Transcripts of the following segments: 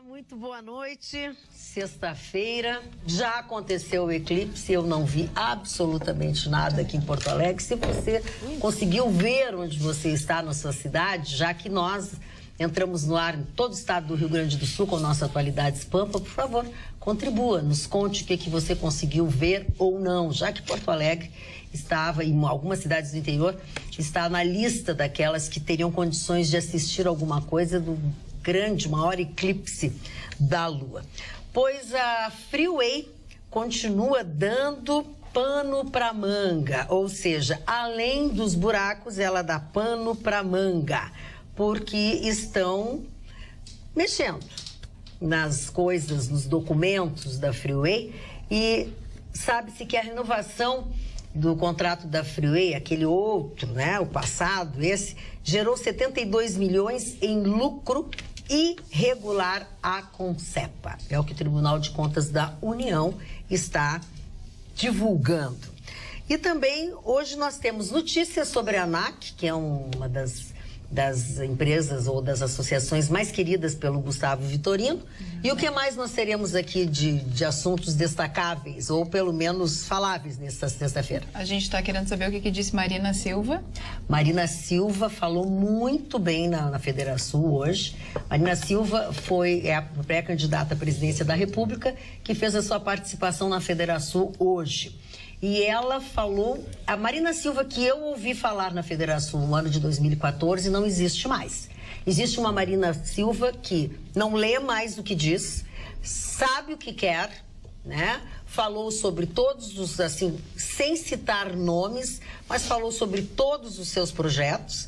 Muito boa noite. Sexta-feira, já aconteceu o eclipse, eu não vi absolutamente nada aqui em Porto Alegre. Se você conseguiu ver onde você está na sua cidade, já que nós entramos no ar em todo o estado do Rio Grande do Sul com a nossa Atualidades Pampa, por favor, contribua, nos conte o que você conseguiu ver ou não, já que Porto Alegre estava, em algumas cidades do interior, está na lista daquelas que teriam condições de assistir alguma coisa do grande, maior eclipse da Lua. Pois a Freeway continua dando pano para manga, ou seja, além dos buracos, ela dá pano para manga, porque estão mexendo nas coisas, nos documentos da Freeway, e sabe-se que a renovação do contrato da Freeway, aquele outro, né, o passado, esse, gerou 72 milhões em lucro irregular à Concepa. É o que o Tribunal de Contas da União está divulgando. E também hoje nós temos notícias sobre a ANAC, que é uma das empresas ou das associações mais queridas pelo Gustavo Vitorino. E o que mais nós teremos aqui de assuntos destacáveis, ou pelo menos faláveis nesta sexta-feira? A gente está querendo saber o que disse Marina Silva. Marina Silva falou muito bem na Federação hoje. Marina Silva é a pré-candidata à presidência da República que fez a sua participação na Federação hoje. E ela falou, a Marina Silva que eu ouvi falar na Federação no ano de 2014 não existe mais. Existe uma Marina Silva que não lê mais o que diz, sabe o que quer, né? Falou sobre todos os, assim, sem citar nomes, mas falou sobre todos os seus projetos,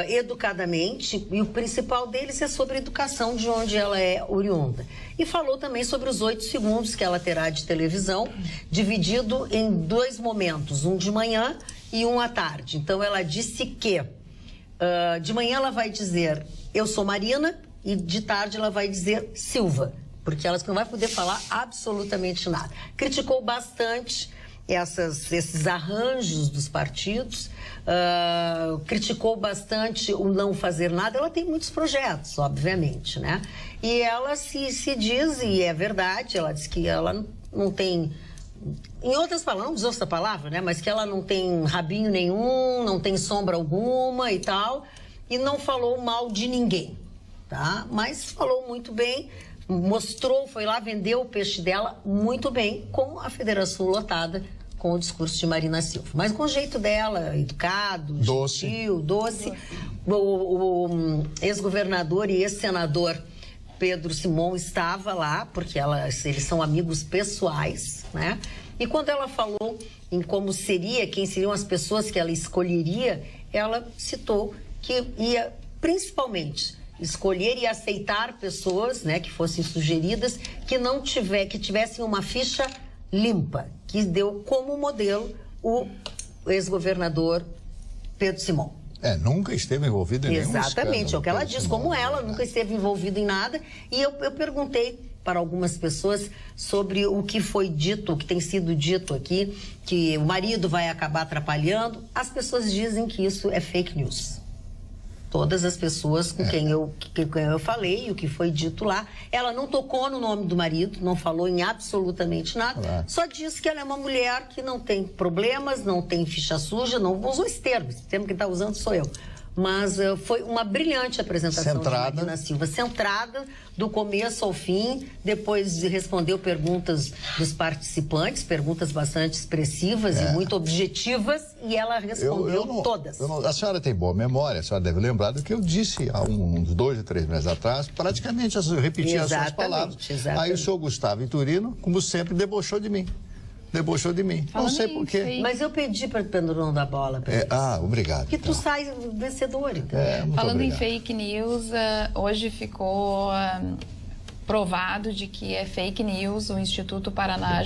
educadamente, e o principal deles é sobre a educação, de onde ela é oriunda. E falou também sobre os 8 segundos que ela terá de televisão, dividido em 2 momentos, um de manhã e um à tarde. Então, ela disse que de manhã ela vai dizer, eu sou Marina, e de tarde ela vai dizer Silva, porque ela não vai poder falar absolutamente nada. Criticou bastante esses arranjos dos partidos, criticou bastante o não fazer nada. Ela tem muitos projetos, obviamente, né? E ela se diz, e é verdade, ela diz que ela não tem, em outras palavras, não usou essa palavra, né? Mas que ela não tem rabinho nenhum, não tem sombra alguma e tal, e não falou mal de ninguém, tá? Mas falou muito bem, mostrou, foi lá, vendeu o peixe dela muito bem, com a Federação lotada, com o discurso de Marina Silva. Mas com o jeito dela, educado, gentil, doce. O ex-governador e ex-senador Pedro Simão estava lá, porque eles são amigos pessoais, né? E quando ela falou em quem seriam as pessoas que ela escolheria, ela citou que ia, principalmente, escolher e aceitar pessoas, né, que fossem sugeridas, que tivessem uma ficha limpa, que deu como modelo o ex-governador Pedro Simão. Nunca esteve envolvido em nenhum escândalo. Exatamente, é o que ela diz, como ela nunca esteve envolvida em nada. E eu perguntei para algumas pessoas sobre o que foi dito, o que tem sido dito aqui, que o marido vai acabar atrapalhando. As pessoas dizem que isso é fake news. Todas as pessoas com quem eu falei, o que foi dito lá, ela não tocou no nome do marido, não falou em absolutamente nada, só disse que ela é uma mulher que não tem problemas, não tem ficha suja, não usou esse termo que está usando sou eu. Mas foi uma brilhante apresentação de Marina Silva, centrada do começo ao fim, depois respondeu perguntas dos participantes, perguntas bastante expressivas e muito objetivas, e ela respondeu todas. A senhora tem boa memória, a senhora deve lembrar do que eu disse há uns 2 ou 3 meses atrás, praticamente eu repeti as suas palavras. Aí o senhor Gustavo Vitorino, como sempre, debochou de mim. Não sei por quê. Mas eu pedi para o não dar bola para isso. Obrigado. Que tu sai vencedor, então. Falando em fake news, hoje ficou provado de que é fake news. O Instituto Paraná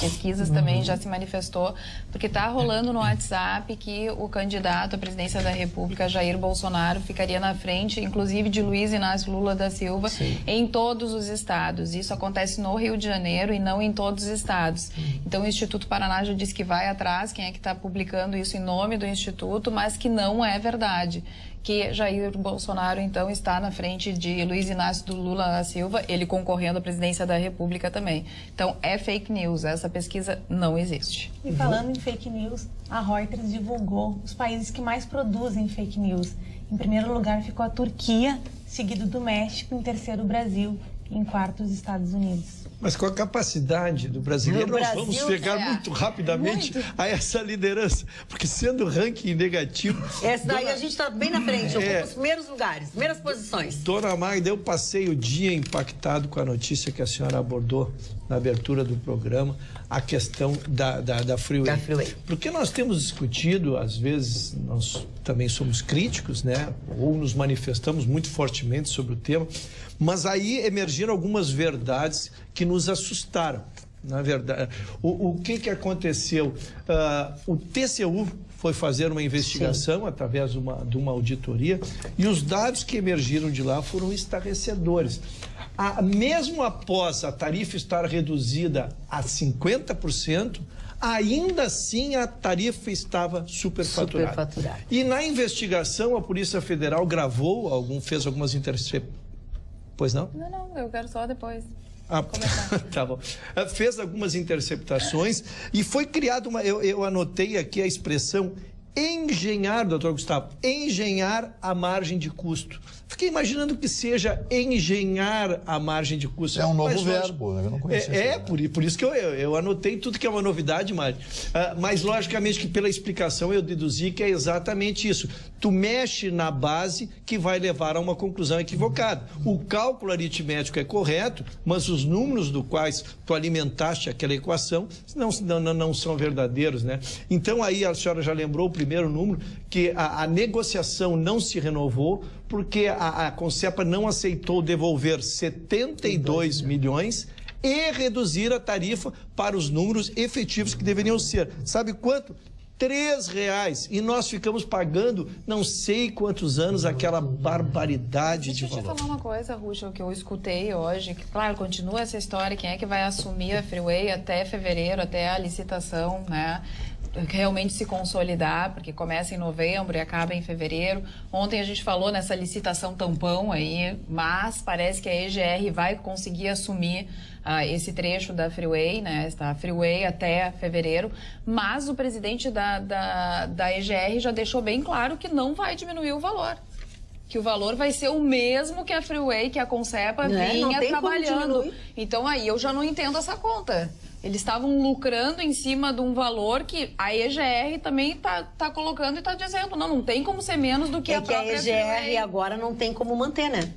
Pesquisas também já se manifestou, porque está rolando no WhatsApp que o candidato à presidência da República, Jair Bolsonaro, ficaria na frente, inclusive de Luiz Inácio Lula da Silva, em todos os estados. Isso acontece no Rio de Janeiro e não em todos os estados. Então o Instituto Paraná já disse que vai atrás, quem é que está publicando isso em nome do Instituto, mas que não é verdade. que Jair Bolsonaro, então, está na frente de Luiz Inácio do Lula da Silva, ele concorrendo à presidência da República também. Então, é fake news, essa pesquisa não existe. E falando em fake news, a Reuters divulgou os países que mais produzem fake news. Em primeiro lugar ficou a Turquia, seguido do México, em terceiro o Brasil, em quarto os Estados Unidos. Mas com a capacidade do brasileiro, nós vamos chegar muito rapidamente a essa liderança. Porque sendo ranking negativo... Essa daí a gente está bem na frente, ocupa os primeiros lugares, primeiras posições. Dona Magda, eu passei o dia impactado com a notícia que a senhora abordou na abertura do programa, a questão da Freeway. Da Freeway. Porque nós temos discutido, às vezes nós também somos críticos, né? Ou nos manifestamos muito fortemente sobre o tema, mas aí emergiram algumas verdades que nos assustaram. Na verdade, o que aconteceu? O TCU foi fazer uma investigação através de uma auditoria e os dados que emergiram de lá foram estarrecedores. Mesmo após a tarifa estar reduzida a 50%, ainda assim a tarifa estava superfaturada. E na investigação, a Polícia Federal fez algumas interceptações. Pois não? Não, eu quero só depois. Tá bom. Fez algumas interceptações e foi criada eu anotei aqui a expressão engenhar, doutor Gustavo, engenhar a margem de custo. Fiquei imaginando que seja engenhar a margem de custo. É um novo verbo, eu não conhecia. Por isso que eu anotei tudo que é uma novidade, Mário. Mas, logicamente, que pela explicação eu deduzi que é exatamente isso. Tu mexe na base que vai levar a uma conclusão equivocada. O cálculo aritmético é correto, mas os números do quais tu alimentaste aquela equação não são verdadeiros, né? Então, aí a senhora já lembrou o primeiro número, que a negociação não se renovou, porque a Concepa não aceitou devolver 72 milhões e reduzir a tarifa para os números efetivos que deveriam ser. Sabe quanto? R$3. E nós ficamos pagando não sei quantos anos aquela barbaridade de valor. Deixa eu te falar uma coisa, Ruxa, que eu escutei hoje, que, claro, continua essa história, quem é que vai assumir a Freeway até fevereiro, até a licitação, né? Realmente se consolidar, porque começa em novembro e acaba em fevereiro. Ontem a gente falou nessa licitação tampão aí, mas parece que a EGR vai conseguir assumir esse trecho da Freeway, né? Esta Freeway até fevereiro, mas o presidente da EGR já deixou bem claro que não vai diminuir o valor. Que o valor vai ser o mesmo que a Freeway, que a Concepa vinha trabalhando. Então aí eu já não entendo essa conta. Eles estavam lucrando em cima de um valor que a EGR também tá colocando e está dizendo, não tem como ser menos do que a própria Freeway. É que a EGR agora não tem como manter, né?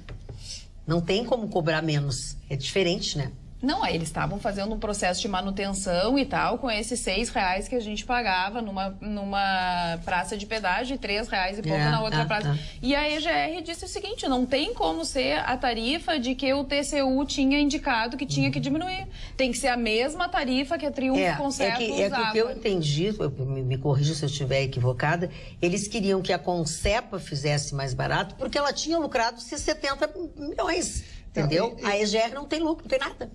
Não tem como cobrar menos. É diferente, né? Não, aí eles estavam fazendo um processo de manutenção e tal, com esses R$6 que a gente pagava numa praça de pedágio e R$3 e pouco na outra praça. E a EGR disse o seguinte, não tem como ser a tarifa de que o TCU tinha indicado que tinha que diminuir. Tem que ser a mesma tarifa que a Triunfo Concepa usava. É que o que eu entendi, me corrija se eu estiver equivocada, eles queriam que a Concepa fizesse mais barato porque ela tinha lucrado 70 milhões. Entendeu? A EGR não tem lucro, não tem nada.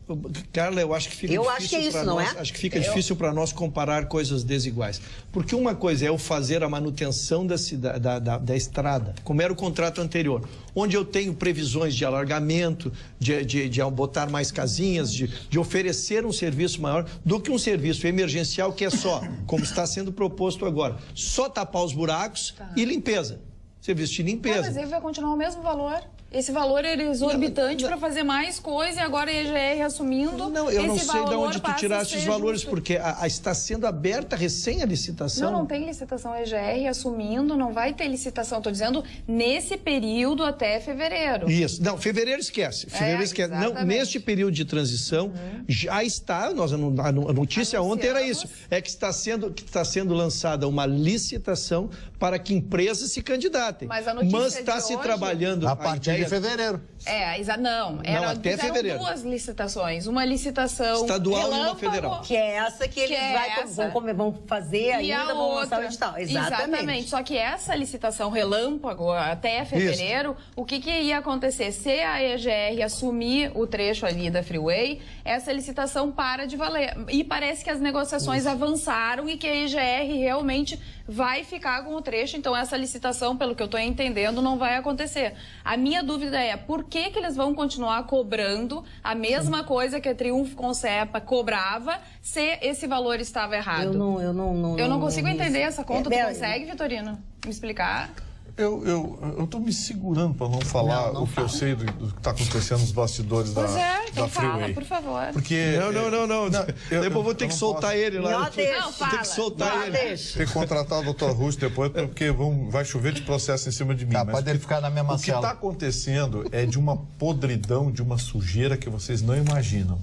Carla, eu acho que fica difícil. Acho que é isso, não é? Acho que fica difícil para nós comparar coisas desiguais. Porque uma coisa é eu fazer a manutenção da estrada, como era o contrato anterior, onde eu tenho previsões de alargamento, de botar mais casinhas, de oferecer um serviço maior, do que um serviço emergencial que é só, como está sendo proposto agora, só tapar os buracos e limpeza. Serviço de limpeza. Mas ele vai continuar o mesmo valor. Esse valor era exorbitante para fazer mais coisa e agora a EGR assumindo. Eu não sei de onde tu tiraste os valores, porque está sendo aberta recém a licitação. Não tem licitação. A EGR assumindo, não vai ter licitação. Estou dizendo nesse período até fevereiro. Isso. Não, fevereiro esquece. Fevereiro esquece. Não, neste período de transição já está, a notícia ontem era isso, é que está sendo lançada uma licitação para que empresas se candidatem. Mas a notícia está se trabalhando a partir de fevereiro. Eram até fevereiro. 2 licitações. Uma licitação estadual e uma federal. Que é essa que eles vão fazer ainda, vão lançar o edital. Exatamente. Só que essa licitação relâmpago até fevereiro, o que ia acontecer? Se a EGR assumir o trecho ali da Freeway, essa licitação para de valer. E parece que as negociações avançaram e que a EGR realmente vai ficar com o trecho. Então, essa licitação, pelo que eu estou entendendo, não vai acontecer. A minha dúvida é por que eles vão continuar cobrando a mesma coisa que a Triunfo Concepa cobrava se esse valor estava errado? Eu não consigo entender essa conta. Tu consegue, Vitorino, me explicar? Eu tô me segurando para não falar o que eu sei do que está acontecendo nos bastidores da então Freeway. Fala, por favor. Porque não. Depois eu vou ter que soltar ele lá. Não, fala. Tem que soltar ele. Tem que contratar o Dr. Rush depois, porque vai chover de processo em cima de mim. Mas pode ele ficar na mesma cela. O que está cela. acontecendo é de uma podridão, de uma sujeira que vocês não imaginam.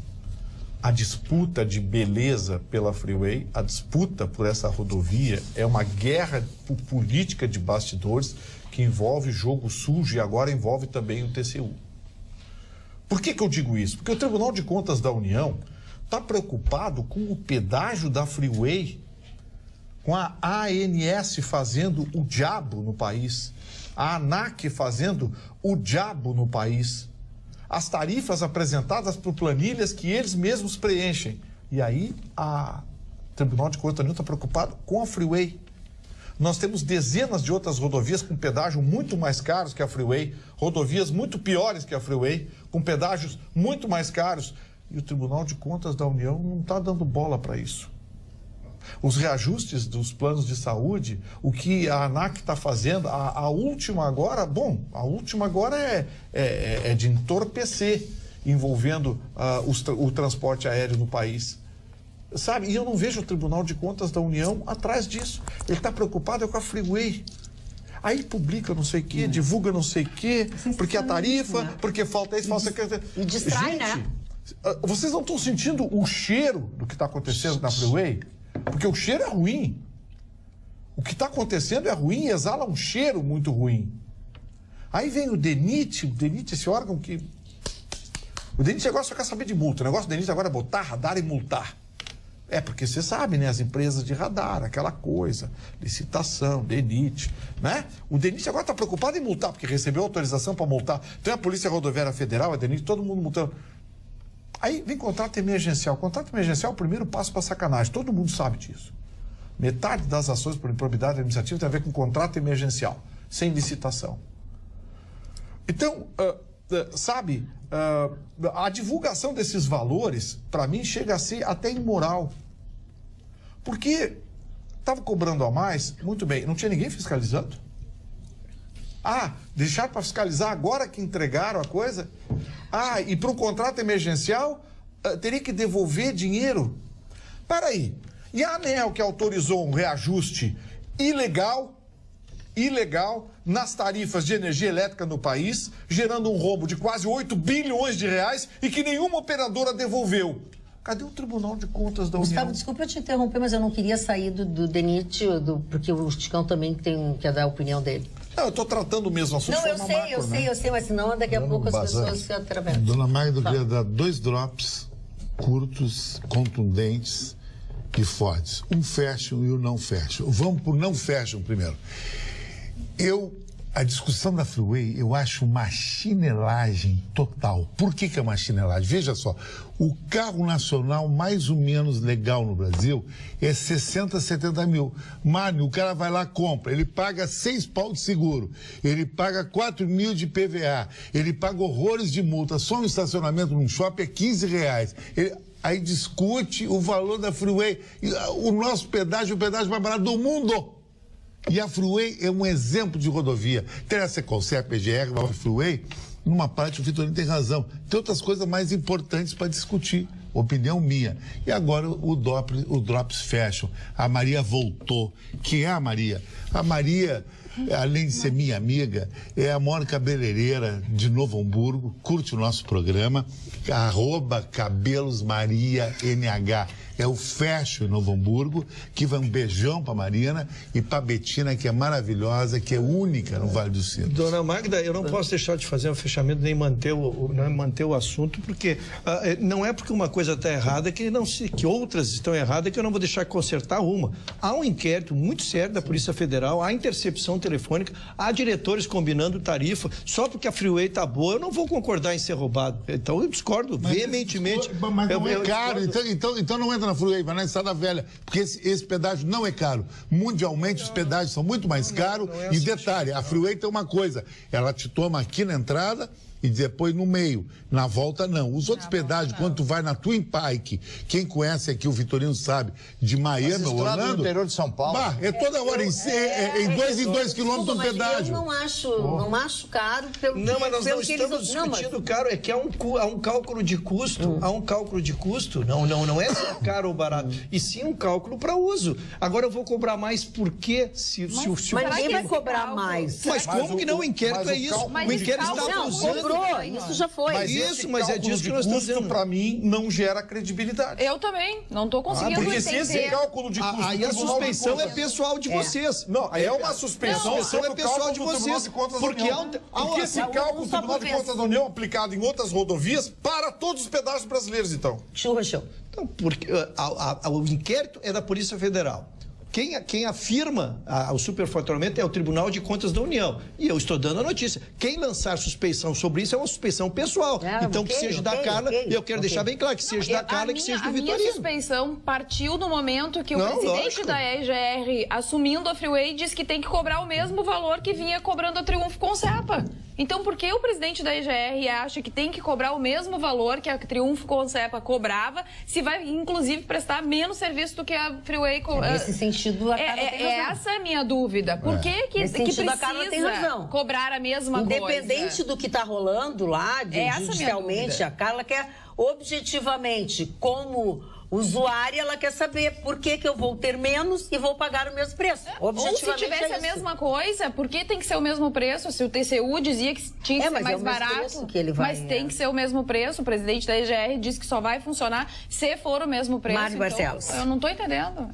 A disputa de beleza pela Freeway, a disputa por essa rodovia é uma guerra política de bastidores que envolve jogo sujo e agora envolve também o TCU. Por que eu digo isso? Porque o Tribunal de Contas da União está preocupado com o pedágio da Freeway, com a ANS fazendo o diabo no país, a ANAC fazendo o diabo no país. As tarifas apresentadas por planilhas que eles mesmos preenchem. E aí, o Tribunal de Contas da União está preocupado com a Freeway. Nós temos dezenas de outras rodovias com pedágio muito mais caros que a Freeway, rodovias muito piores que a Freeway, com pedágios muito mais caros. E o Tribunal de Contas da União não está dando bola para isso. Os reajustes dos planos de saúde, o que a ANAC está fazendo, a última agora é de entorpecer, envolvendo o transporte aéreo no país. Sabe? E eu não vejo o Tribunal de Contas da União atrás disso. Ele está preocupado com a Freeway. Aí publica não sei o quê, divulga não sei o quê, porque a tarifa, porque falta isso, falta aquilo. E distrai, gente, né? Vocês não estão sentindo o cheiro do que está acontecendo na Freeway? Porque o cheiro é ruim. O que está acontecendo é ruim e exala um cheiro muito ruim. Aí vem o DENIT, esse órgão que... O DENIT agora só quer saber de multa. O negócio do DENIT agora é botar radar e multar. Porque você sabe, né? As empresas de radar, aquela coisa, licitação, DENIT, né? O DENIT agora está preocupado em multar, porque recebeu autorização para multar. Tem a Polícia Rodoviária Federal, a DENIT, todo mundo multando. Aí vem contrato emergencial. Contrato emergencial é o primeiro passo para sacanagem. Todo mundo sabe disso. Metade das ações por improbidade administrativa tem a ver com contrato emergencial, sem licitação. Então, a divulgação desses valores, para mim, chega a ser até imoral. Porque estava cobrando a mais, muito bem, não tinha ninguém fiscalizando. Deixaram para fiscalizar agora que entregaram a coisa? E para um contrato emergencial, teria que devolver dinheiro? Peraí, e a ANEEL que autorizou um reajuste ilegal nas tarifas de energia elétrica no país, gerando um rombo de quase 8 bilhões de reais e que nenhuma operadora devolveu. Cadê o Tribunal de Contas da União? Gustavo, desculpa eu te interromper, mas eu não queria sair do DENIT, porque o Chicão também quer dar a opinião dele. Não, eu estou tratando o mesmo assunto. Não, eu sei, mas senão daqui a pouco as pessoas se atravessam. Dona Magda, eu queria dar 2 drops curtos, contundentes e fortes. Um fashion e o não fashion. Vamos por não fashion primeiro. A discussão da Freeway, eu acho uma chinelagem total. Por que é uma chinelagem? Veja só, o carro nacional mais ou menos legal no Brasil é 60, 70 mil. Mano, o cara vai lá, compra, ele paga 6 pau de seguro, ele paga 4 mil de PVA, ele paga horrores de multa, só um estacionamento num shopping é 15 reais. Aí discute o valor da Freeway, o nosso pedágio, o pedágio mais barato do mundo. E a Freeway é um exemplo de rodovia. Tem a Secolcep, a PGR, a Freeway, numa parte o Vitorino tem razão. Tem outras coisas mais importantes para discutir. Opinião minha. E agora o Drops Fashion. A Maria voltou. Quem é a Maria? A Maria, além de ser minha amiga, é a maior cabeleireira de Novo Hamburgo. Curte o nosso programa. @cabelosmariaNH. é o Fashion em Novo Hamburgo, que vai um beijão para Marina e para Betina, que é maravilhosa, que é única no Vale do Sinos. Dona Magda, eu não posso deixar de fazer um fechamento nem manter o assunto, porque não é porque uma coisa está errada que outras estão erradas que eu não vou deixar de consertar uma. Há um inquérito muito sério da Polícia Federal, há intercepção telefônica, há diretores combinando tarifa. Só porque a Freeway está boa, eu não vou concordar em ser roubado. Então eu discordo veementemente. Mas não é caro, então não entra na Freeway, vai na Estrada Velha, porque esse pedágio não é caro. Mundialmente os pedágios são muito mais caros e detalhe, a Freeway tem uma coisa, ela te toma aqui na entrada e depois no meio. Na volta, não. Os outros pedágios, quando tu vai na Twin Pike, quem conhece aqui, o Vitorino sabe, de Miami ou Orlando... no interior de São Paulo. É toda hora em 2 quilômetros do pedágio. Eu não acho caro pelo Não, mas nós não que estamos discutindo caro, é que há um cálculo de custo. Há um cálculo de custo. Não é se é caro ou barato, e sim um cálculo para uso. Agora eu vou cobrar mais porque Mas ninguém vai cobrar mais. Mas como que não? O inquérito é isso. O inquérito está usando... Isso já foi. Mas é disso que nós estamos dizendo. Para mim, não gera credibilidade. Eu também. Não estou conseguindo porque entender. se esse cálculo de custo... Aí a suspeição é pessoal de vocês. Não, é uma suspeição. É pessoal de vocês. Porque esse cálculo do Tribunal de Contas da União aplicado em outras rodovias para todos os pedágios brasileiros, então. Churra. Então, porque o inquérito é da Polícia Federal. Quem afirma o superfaturamento é o Tribunal de Contas da União. E eu estou dando a notícia. Quem lançar suspeição sobre isso é uma suspeição pessoal. Então, que seja da Carla, e eu quero deixar bem claro, que seja da Carla e que seja do Vitorino. A minha suspeição partiu no momento que o presidente da EGR, assumindo a Freeway, disse que tem que cobrar o mesmo valor que vinha cobrando a Triunfo com Cepa. Então, por que o presidente da EGR acha que tem que cobrar o mesmo valor que a Triunfo com Cepa cobrava, se vai, inclusive, prestar menos serviço do que a Freeway... Nesse sentido, a Carla tem razão. Essa é a minha dúvida. Por que precisa cobrar a mesma coisa? Independente do que está rolando lá, judicialmente, a Carla quer objetivamente, como usuária, ela quer saber por que eu vou ter menos e vou pagar o mesmo preço. Ou se tivesse a mesma coisa, por que tem que ser o mesmo preço? Se o TCU dizia que tinha que ser mais barato, mas tem que ser o mesmo preço. O presidente da EGR disse que só vai funcionar se for o mesmo preço. Mário Barcelos. Eu não estou entendendo.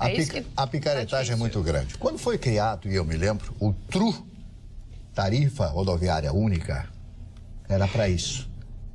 A picaretagem é muito grande. Quando foi criado, e eu me lembro, o TRU, Tarifa Rodoviária Única, era para isso.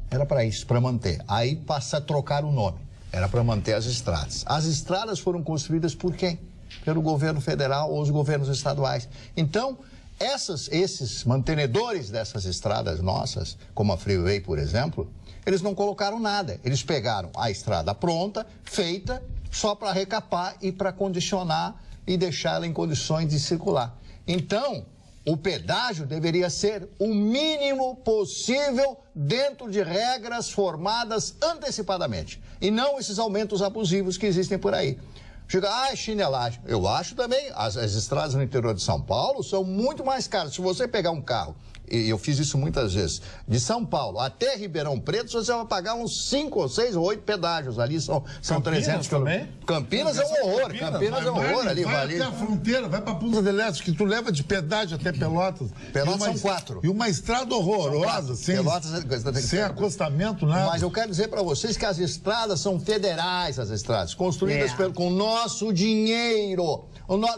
Era para isso, para manter. Aí passa a trocar o nome. Era para manter as estradas. As estradas foram construídas por quem? Pelo governo federal ou os governos estaduais. Então, esses mantenedores dessas estradas nossas, como a Freeway, por exemplo, eles não colocaram nada. Eles pegaram a estrada pronta, feita, só para recapar e para condicionar e deixá-la em condições de circular. Então, o pedágio deveria ser o mínimo possível dentro de regras formadas antecipadamente. E não esses aumentos abusivos que existem por aí. Chega, chinelagem. Eu acho também, as estradas no interior de São Paulo são muito mais caras. Se você pegar um carro, e eu fiz isso muitas vezes, de São Paulo até Ribeirão Preto, você vai pagar uns 5 ou 6 ou 8 pedágios. Ali são 300 quilômetros. Campinas é um horror. Campinas é um horror ali. Vai até a fronteira, vai para Punta del Este, que tu leva de pedágio até Pelotas. Pelotas são 4. E uma estrada horrorosa, sem acostamento, nada. Mas eu quero dizer para vocês que as estradas são federais, as estradas, construídas com o nosso dinheiro.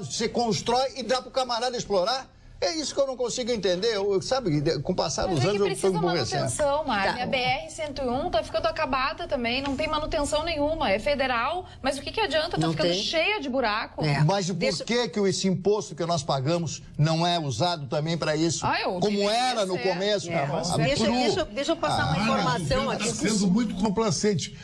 Você constrói e dá para o camarada explorar. É isso que eu não consigo entender. Sabe, com o passar dos anos eu estou emburrecendo. Manutenção, Mário. A BR-101 está ficando acabada também, não tem manutenção nenhuma. É federal, mas o que adianta? Está ficando cheia de buraco. Mas por que esse imposto que nós pagamos não é usado também para isso? Como era no começo? Deixa eu passar uma informação aqui. Está sendo muito complacente.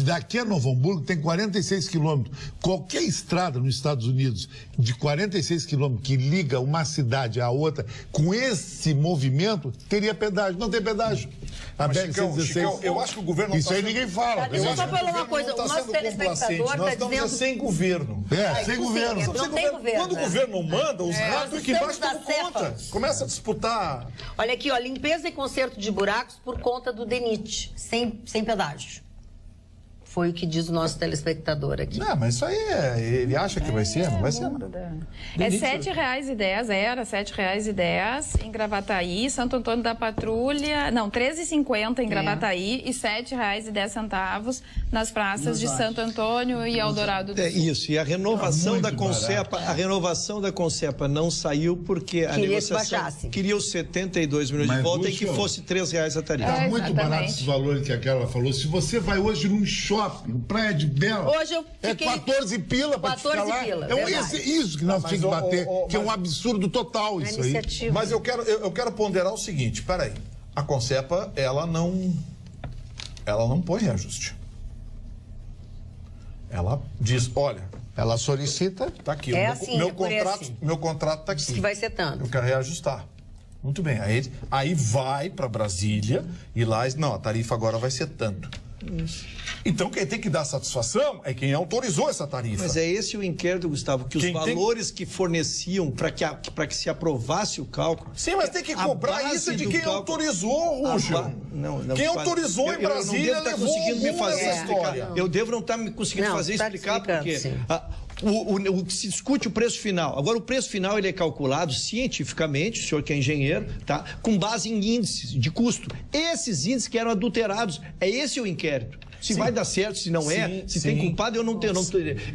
Daqui a Novo Hamburgo tem 46 quilômetros. Qualquer estrada nos Estados Unidos de 46 quilômetros que liga uma cidade a outra, com esse movimento, teria pedágio. Não tem pedágio. A Chicão, eu acho que o governo... Isso aí ninguém fala. Deixa eu só falar uma coisa. O nosso telespectador está dizendo... sem governo. Sem governo. Não tem governo. Quando o governo manda, os ratos aqui embaixo tomam conta. Começa a disputar... Olha aqui, limpeza e conserto de buracos por conta do DENIT, sem pedágio. Foi o que diz o nosso telespectador aqui. Não, mas isso aí ele acha que vai ser, não vai ser. É R$ 7,10, era R$ 7,10 em Gravataí, Santo Antônio da Patrulha, não, R$ 13,50 em Gravataí e R$ 7,10 nas praças de Santo Antônio e Eldorado do Sul. Isso, e a renovação da Concepa, não saiu porque a negociação queria os 72 milhões de volta e que fosse R$ 3,00 a tarifa. Tá muito barato esses valores que aquela falou. Se você vai hoje num shopping, Praia de Bela, hoje eu fiquei... 14 pila para te ficar lá. Isso que nós tínhamos que bater, que é um absurdo total isso aí. Mas eu quero ponderar o seguinte, peraí, a Concepa, ela não põe reajuste. Ela diz, olha, ela solicita, tá aqui, meu contrato tá aqui. Diz que vai ser tanto. Eu quero reajustar. Muito bem, aí vai para Brasília e lá, não, a tarifa agora vai ser tanto. Isso. Então quem tem que dar satisfação é quem autorizou essa tarifa. Mas é esse o inquérito, Gustavo, que os valores que forneciam para que se aprovasse o cálculo... Sim, mas tem que cobrar isso de quem autorizou, Rúgio. Quem autorizou em Brasília levou essa história. Eu devo não estar me conseguindo explicar porque... O que se discute o preço final. Agora, o preço final ele é calculado cientificamente, o senhor que é engenheiro, tá? Com base em índices de custo. Esses índices que eram adulterados. É esse o inquérito. Se vai dar certo, se não se tem culpado, eu não tenho.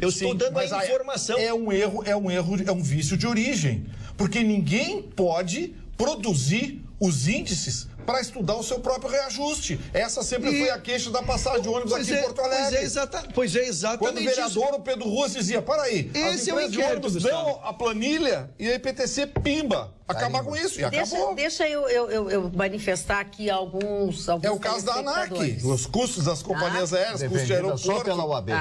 Eu estou dando a informação. É um erro, é um vício de origem. Porque ninguém pode produzir os índices para estudar o seu próprio reajuste. Essa sempre foi a queixa da passagem de ônibus aqui em Porto Alegre. Pois é exatamente. Quando o vereador o Pedro Ruas dizia, peraí, as empresas de ônibus dão a planilha e a IPTC pimba. Acabar com isso, e acabou. Deixa eu manifestar aqui alguns é o caso da ANAC, os custos das companhias aéreas, custos de aeroporto. Só pela UAB.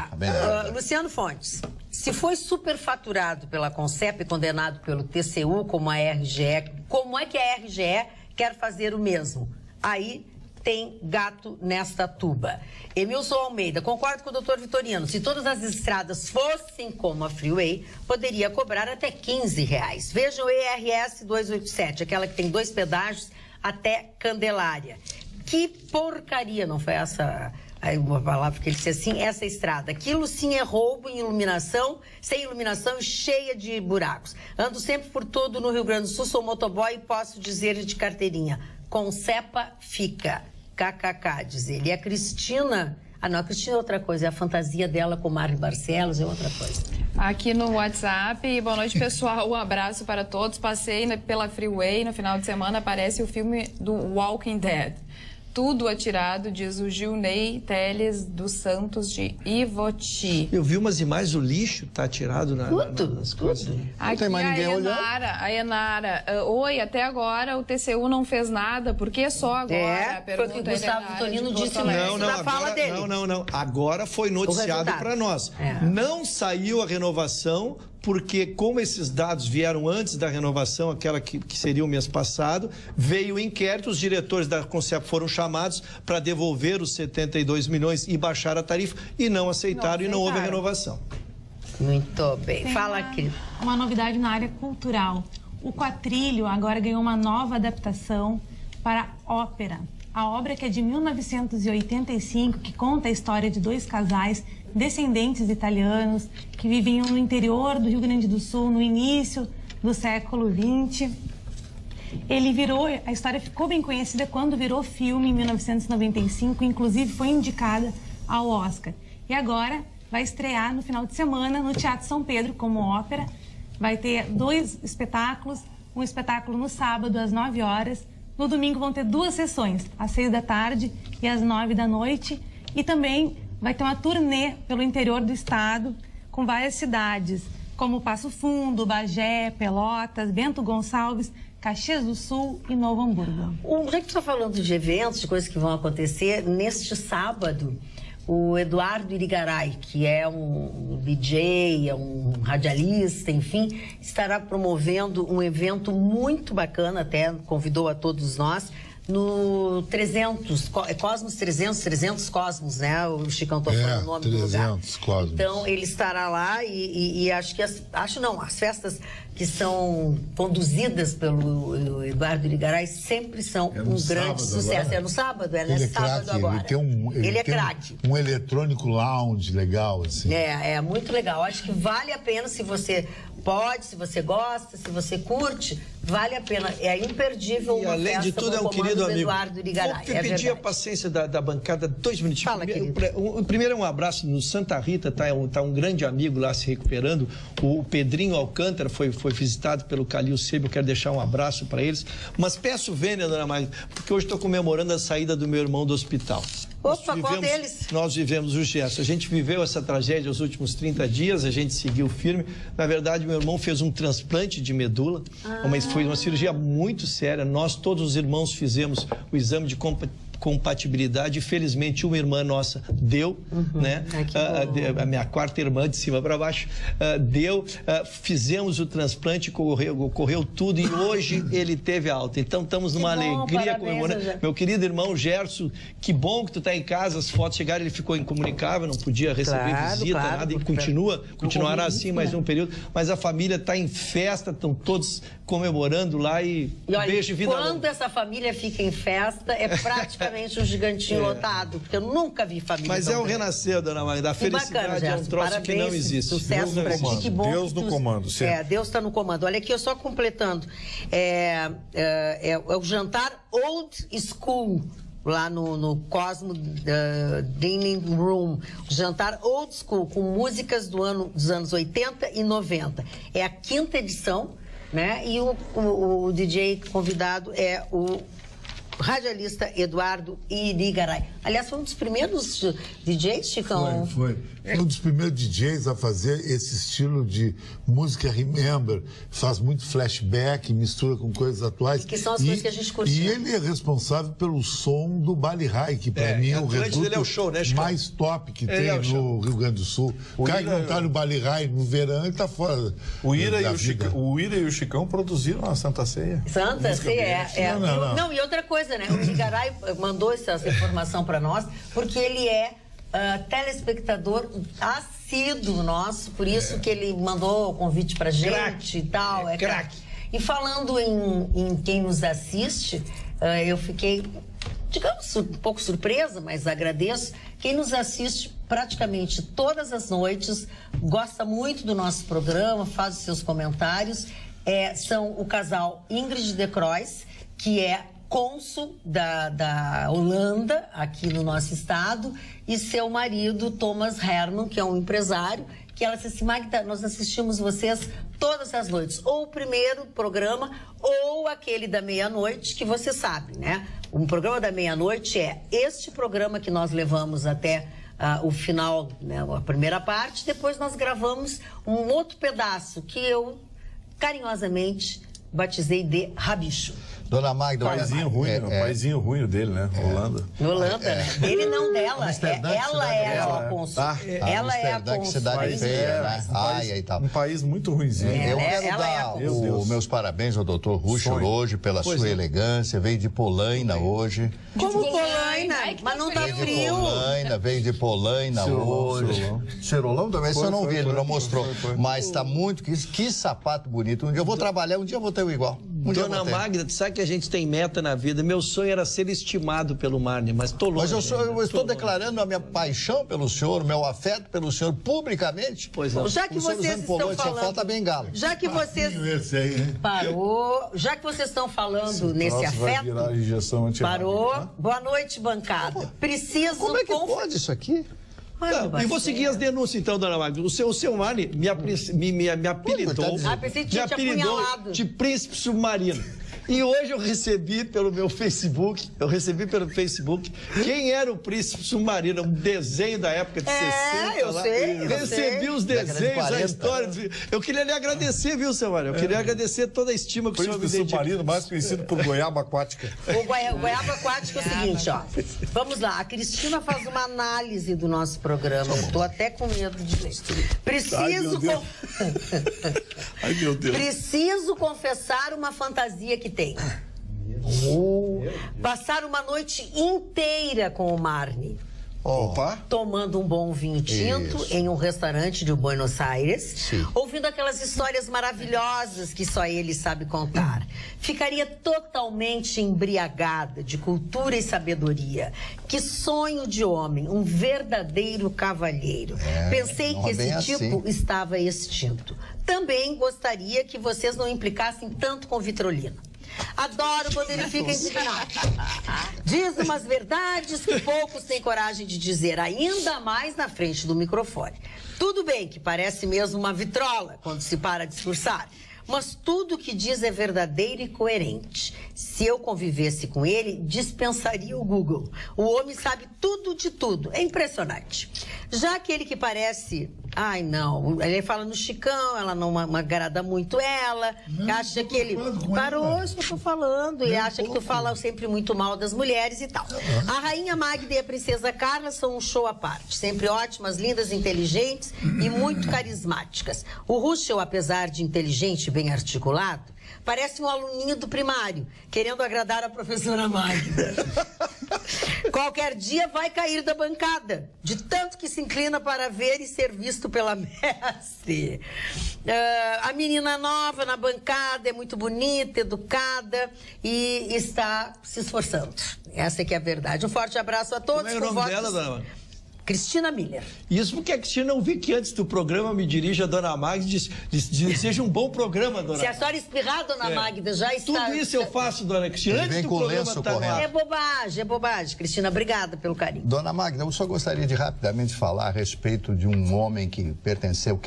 Luciano Fontes, se foi superfaturado pela Concep e condenado pelo TCU, como a RGE, como é que a RGE quer fazer o mesmo? Aí tem gato nesta tuba. Emilson Almeida, concordo com o doutor Vitorino. Se todas as estradas fossem como a Freeway, poderia cobrar até R$15. Veja o ERS 287, aquela que tem 2 pedágios até Candelária. Que porcaria, não foi essa uma palavra que ele disse assim, essa estrada. Aquilo sim é roubo em iluminação, sem iluminação e cheia de buracos. Ando sempre por todo no Rio Grande do Sul, sou motoboy e posso dizer de carteirinha. Concepa fica. KKK, diz ele. E a Cristina... não, a Cristina é outra coisa. É a fantasia dela com o Mário Barcelos, é outra coisa. Aqui no WhatsApp, boa noite, pessoal. Um abraço para todos. Passei pela Freeway, no final de semana aparece o filme do Walking Dead. Tudo atirado, diz o Gilney Teles dos Santos de Ivoti. Eu vi umas imagens, o lixo tá atirado nas coisas. Aqui não tem mais ninguém olhando. A Enara. Oi, até agora o TCU não fez nada, por que só agora? Porque o Gustavo Vitorino disse na fala dele. Não. Agora foi noticiado para nós. Não saiu a renovação, porque como esses dados vieram antes da renovação, aquela que seria o mês passado, veio o inquérito, os diretores da Concep foram chamados para devolver os 72 milhões e baixar a tarifa, e não aceitaram e não houve a renovação. Muito bem. Fala aqui. Uma novidade na área cultural. O Quatrilho agora ganhou uma nova adaptação para ópera. A obra, que é de 1985, que conta a história de 2 casais descendentes italianos que viviam no interior do Rio Grande do Sul no início do século XX. A história ficou bem conhecida quando virou filme em 1995, inclusive foi indicada ao Oscar. E agora vai estrear no final de semana no Teatro São Pedro como ópera. Vai ter 2 espetáculos, um espetáculo no sábado às 9 horas. No domingo vão ter 2 sessões, às 6 da tarde e às 9 da noite. E também vai ter uma turnê pelo interior do estado, com várias cidades, como Passo Fundo, Bagé, Pelotas, Bento Gonçalves, Caxias do Sul e Novo Hamburgo. Já que você está falando de eventos, de coisas que vão acontecer, neste sábado, o Eduardo Irigaray, que é um DJ, é um radialista, enfim, estará promovendo um evento muito bacana, até convidou a todos nós, no 300, Cosmos 300 Cosmos, né? O Chicão tá falando o nome 300 do lugar. Cosmos. Então, ele estará lá e acho que as festas que são conduzidas pelo Eduardo Irigaray sempre são um grande sucesso. Agora? É no sábado? Ele é sábado craque, agora. Ele é tem craque. Um eletrônico lounge legal, assim. É muito legal. Acho que vale a pena, se você pode, se você gosta, se você curte, vale a pena. É imperdível uma além festa de tudo, é um com o querido comando do amigo. Eduardo Irigaray. Vou pedir a paciência da bancada 2 minutinhos. Fala, querido. Primeiro é um abraço no Santa Rita, tá um grande amigo lá se recuperando. O Pedrinho Alcântara foi visitado pelo Calil Sebe, eu quero deixar um abraço para eles. Mas peço vênia, dona Magda, porque hoje estou comemorando a saída do meu irmão do hospital. Opa, qual deles? Nós vivemos o gesto. A gente viveu essa tragédia os últimos 30 dias, a gente seguiu firme. Na verdade, meu irmão fez um transplante de medula, mas foi uma cirurgia muito séria. Nós, todos os irmãos, fizemos o exame de compatibilidade. Felizmente, uma irmã nossa deu, né? A minha quarta irmã, de cima para baixo, deu. Fizemos o transplante, correu tudo e hoje ele teve alta. Então, estamos numa alegria comemorando. Meu querido irmão Gerson, que bom que tu está em casa. As fotos chegaram, ele ficou incomunicável, não podia receber visita, nada, e continuará assim mais um período. Mas a família está em festa, estão todos comemorando lá e olha, beijo de vida quando longa. essa família fica em festa, é praticamente um gigantinho lotado, porque eu nunca vi família. Mas é o renascer, dona Magda. A felicidade bacana, é um troço parabéns, que não existe. Sucesso para ti, que bom. Deus no comando, sempre. Deus está no comando. Olha aqui, eu só completando. É o jantar Old School, lá no Cosmo Dining Room. Jantar Old School, com músicas dos anos 80 e 90. É a 5ª edição, né? E o DJ convidado é o radialista Eduardo Irigaray. Aliás, foi um dos primeiros DJs, Chicão? Foi um dos primeiros DJs a fazer esse estilo de música Remember. Faz muito flashback, mistura com coisas atuais. Que são as coisas que a gente curtiu. E ele é responsável pelo som do Baile High, que para mim é o reduto é o show, né, mais top que tem no Rio Grande do Sul. O cara que não está no Baile High no verão, ele está fora. O Ira e o Chicão produziram a Santa Ceia. Santa Ceia, Não, e outra coisa, né? O Irigaray mandou essa informação para nós, porque ele é telespectador assíduo nosso, por isso que ele mandou o convite pra gente e tal. É craque. E falando em quem nos assiste, eu fiquei, digamos, um pouco surpresa, mas agradeço. Quem nos assiste praticamente todas as noites, gosta muito do nosso programa, faz os seus comentários, são o casal Ingrid de Croix, que é cônsul da Holanda, aqui no nosso estado, e seu marido, Thomas Herman, que é um empresário, que ela disse assim: Magda, nós assistimos vocês todas as noites, ou o primeiro programa, ou aquele da meia-noite, que você sabe, né? O programa da meia-noite é este programa que nós levamos até o final, né, a primeira parte, depois nós gravamos um outro pedaço, que eu carinhosamente batizei de Rabicho. Dona Magda, paizinho ruim dele, né? Holanda. Holanda, né? Ele não dela. Ela é a cônsul. Ela é a cônsul. Que cidade feia, né? Ai, e tal. Um país muito ruinzinho. Eu quero dar os meus parabéns ao doutor Ruschel hoje pela sua elegância. Veio de Polaina hoje. Como Polaina? Mas não tá frio. Veio de Polaina hoje. Cheirolão também, você não viu, ele não mostrou. Mas tá muito... Que sapato bonito. Um dia eu vou trabalhar, um dia eu vou ter o igual. Dona Magda, sabe que a gente tem meta na vida? Meu sonho era ser estimado pelo Marne, mas tô longe. Mas eu estou declarando a minha paixão pelo senhor, o meu afeto pelo senhor publicamente. Pois não. Já que vocês estão falando... Só falta bengala. Já que vocês... Parou. Já que vocês estão falando nesse afeto... Parou. Boa noite, bancada. Preciso... Como é que pode isso aqui? E vou seguir as denúncias, então, dona Magda. O seu Marne me apelidou de príncipe submarino. E hoje eu recebi pelo Facebook, quem era o príncipe submarino, um desenho da época de 60. Eu sei. Recebi os desenhos, a história. Eu queria lhe agradecer, viu, seu Mário? Eu queria agradecer toda a estima que o senhor me dedica. Príncipe submarino, mais conhecido por goiaba aquática. O goiaba aquática é o seguinte, ó. Vamos lá, a Cristina faz uma análise do nosso programa. Eu tô até com medo de ler. Ai, meu Deus. Preciso confessar uma fantasia que tem. passar uma noite inteira com o Marni. Opa! Tomando um bom vinho tinto em um restaurante de Buenos Aires, Sim. ouvindo aquelas histórias maravilhosas que só ele sabe contar. Ficaria totalmente embriagada de cultura e sabedoria. Que sonho de homem, um verdadeiro cavalheiro. Pensei que esse tipo estava extinto. Também gostaria que vocês não implicassem tanto com Vitrolino. Adoro quando ele fica indignado. Diz umas verdades que poucos têm coragem de dizer, ainda mais na frente do microfone. Tudo bem que parece mesmo uma vitrola quando se para a discursar, mas tudo que diz é verdadeiro e coerente. Se eu convivesse com ele, dispensaria o Google. O homem sabe tudo de tudo. É impressionante. Já aquele que parece... Ai, não. Ele fala no Chicão, ela não agrada muito ela. Não, acha que ele... Parou, isso que eu tô falando. E acha que tu fala sempre muito mal das mulheres e tal. A Rainha Magda e a Princesa Carla são um show à parte. Sempre ótimas, lindas, inteligentes e muito carismáticas. O Ruschel, apesar de inteligente e bem articulado, parece um aluninho do primário, querendo agradar a professora Magda. Qualquer dia vai cair da bancada, de tanto que se inclina para ver e ser visto pela mestre. A menina nova na bancada é muito bonita, educada e está se esforçando. Essa é que é a verdade. Um forte abraço a todos. Como é o nome dela, dona? Cristina Miller. Isso porque a Cristina não vi que antes do programa me dirige a dona Magda e seja um bom programa, dona. Se a senhora espirrar, dona Magda, já está... Tudo isso eu faço, dona Cristina, antes do programa estar no ar. É bobagem. Cristina, obrigada pelo carinho. Dona Magda, eu só gostaria de rapidamente falar a respeito de um homem que pertenceu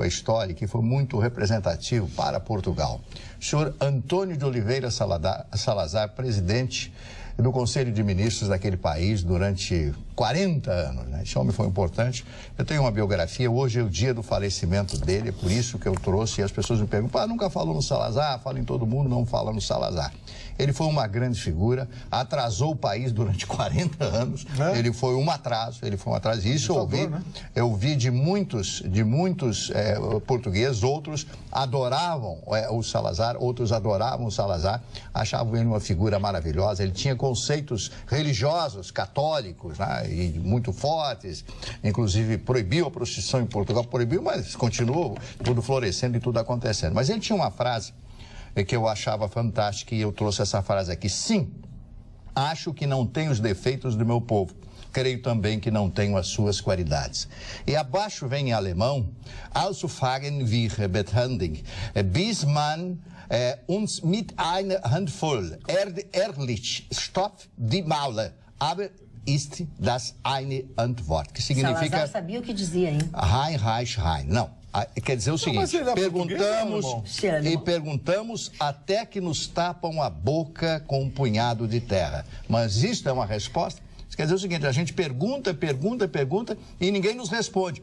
à história e que foi muito representativo para Portugal. O senhor Antônio de Oliveira Salazar, presidente do Conselho de Ministros daquele país durante 40 anos, né? Esse homem foi importante. Eu tenho uma biografia, hoje é o dia do falecimento dele, é por isso que eu trouxe, e as pessoas me perguntam, nunca falou no Salazar, fala em todo mundo, não fala no Salazar. Ele foi uma grande figura, atrasou o país durante 40 anos, ele foi um atraso, e isso eu vi de muitos portugueses, outros adoravam o Salazar, outros adoravam o Salazar, achavam ele uma figura maravilhosa, ele tinha conceitos religiosos, católicos, né, e muito fortes, inclusive proibiu a prostituição em Portugal, mas continuou tudo florescendo e tudo acontecendo. Mas ele tinha uma frase que eu achava fantástica e eu trouxe essa frase aqui. Sim, acho que não tenho os defeitos do meu povo. Creio também que não tenho as suas qualidades. E abaixo vem em alemão, also fragen wir behandeln, bis man uns mit einer Handvoll ehrlich stopft die Maule, aber ist das eine Antwort. Que significa... Salazar sabia o que dizia, hein? Rein, reich, rein. Não. Quer dizer o seguinte, perguntamos até que nos tapam a boca com um punhado de terra. Mas isto é uma resposta? Isso quer dizer o seguinte, a gente pergunta e ninguém nos responde.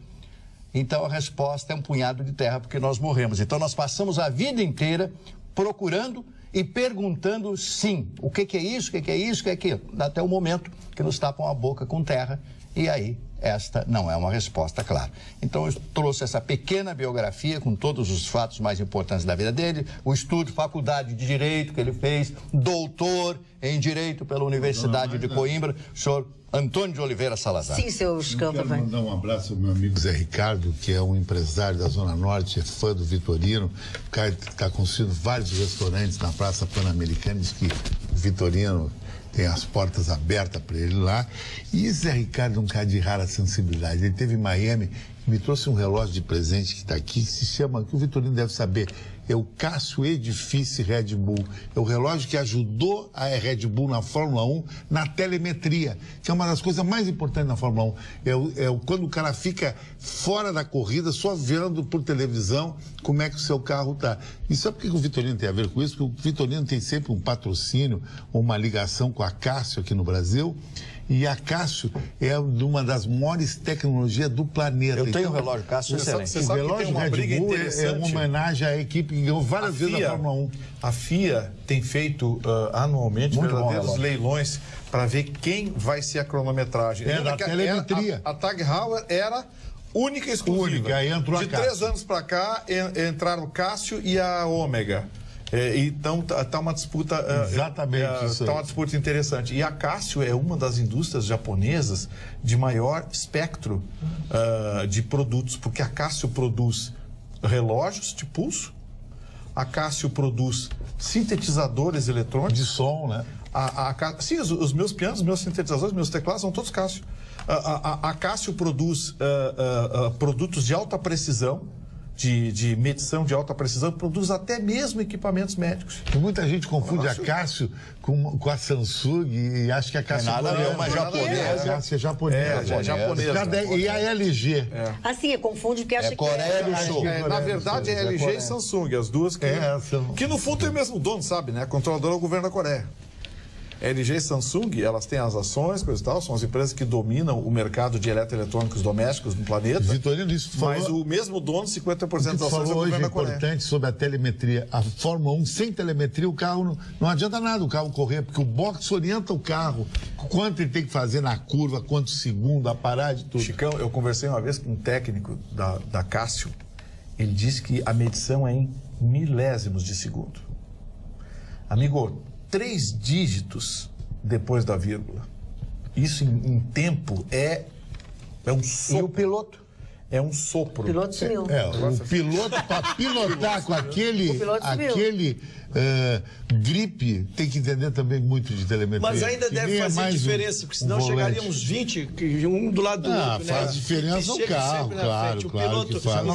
Então a resposta é um punhado de terra porque nós morremos. Então nós passamos a vida inteira procurando e perguntando sim, o que é isso, o que é isso, o que é aquilo, até o momento que nos tapam a boca com terra e aí esta não é uma resposta clara. Então eu trouxe essa pequena biografia com todos os fatos mais importantes da vida dele, o estudo, faculdade de Direito que ele fez, doutor em Direito pela Universidade de Coimbra, o senhor Antônio de Oliveira Salazar. Sim, seu Chicão também. Quero mandar um abraço ao meu amigo Zé Ricardo, que é um empresário da Zona Norte, é fã do Vitorino. O cara está construindo vários restaurantes na Praça Pan-Americana, diz que o Vitorino tem as portas abertas para ele lá. E Zé Ricardo é um cara de rara sensibilidade. Ele esteve em Miami, me trouxe um relógio de presente que está aqui, que se chama, que o Vitorino deve saber, é o Casio Edifice Red Bull. É o relógio que ajudou a Red Bull na Fórmula 1 na telemetria, que é uma das coisas mais importantes na Fórmula 1. Quando o cara fica fora da corrida, só vendo por televisão como é que o seu carro está. E sabe por que o Vitorino tem a ver com isso? Porque o Vitorino tem sempre um patrocínio, uma ligação com a Casio aqui no Brasil. E a Casio é uma das maiores tecnologias do planeta. Eu tenho um relógio Casio excelente. Você sabe o relógio que tem uma Red briga Bull interessante. é uma homenagem à equipe que ganhou várias vezes a Fórmula 1. A FIA tem feito anualmente verdadeiros leilões para ver quem vai ser a cronometragem. É da telemetria. A Tag Heuer era única e exclusiva. Aí entrou de a Casio. 3 anos para cá entraram o Casio e a Ômega. Então está uma disputa. Exatamente. Está uma disputa interessante. E a Cássio é uma das indústrias japonesas de maior espectro de produtos, porque a Cássio produz relógios de pulso, a Cássio produz sintetizadores eletrônicos. De som, né? Sim, os meus pianos, meus sintetizadores, meus teclados são todos Cássio. A Cássio produz produtos de alta precisão, de medição de alta precisão, produz até mesmo equipamentos médicos. E muita gente confunde a Cássio com a Samsung e acha que a Cássio é uma japonesa. A Cássio é japonesa. Japonesa. E a LG. Assim, confunde porque acha que Coreia do Sul. Na verdade, é LG e Samsung, as duas que no fundo tem o mesmo dono, sabe, né? A controladora é o governo da Coreia. LG e Samsung, elas têm as ações, coisa e tal, são as empresas que dominam o mercado de eletroeletrônicos domésticos no planeta. Vitorino, isso tu falou, mas o mesmo dono, 50% das ações é o governo da Coreia. Importante sobre a telemetria. A Fórmula 1, sem telemetria, o carro não adianta nada o carro correr, porque o box orienta o carro. Quanto ele tem que fazer na curva, quantos segundos, a parar de tudo. Chicão, eu conversei uma vez com um técnico da Cássio. Ele disse que a medição é em milésimos de segundo. Amigo, 3 dígitos depois da vírgula. Isso em tempo é um sopro. E o piloto? É um sopro. O piloto sumiu. O piloto, para pilotar com aquele gripe, tem que entender também muito de telemetria. Mas ainda deve fazer diferença, porque senão chegaria uns 20, um do lado do outro. Faz diferença no carro, claro que faz.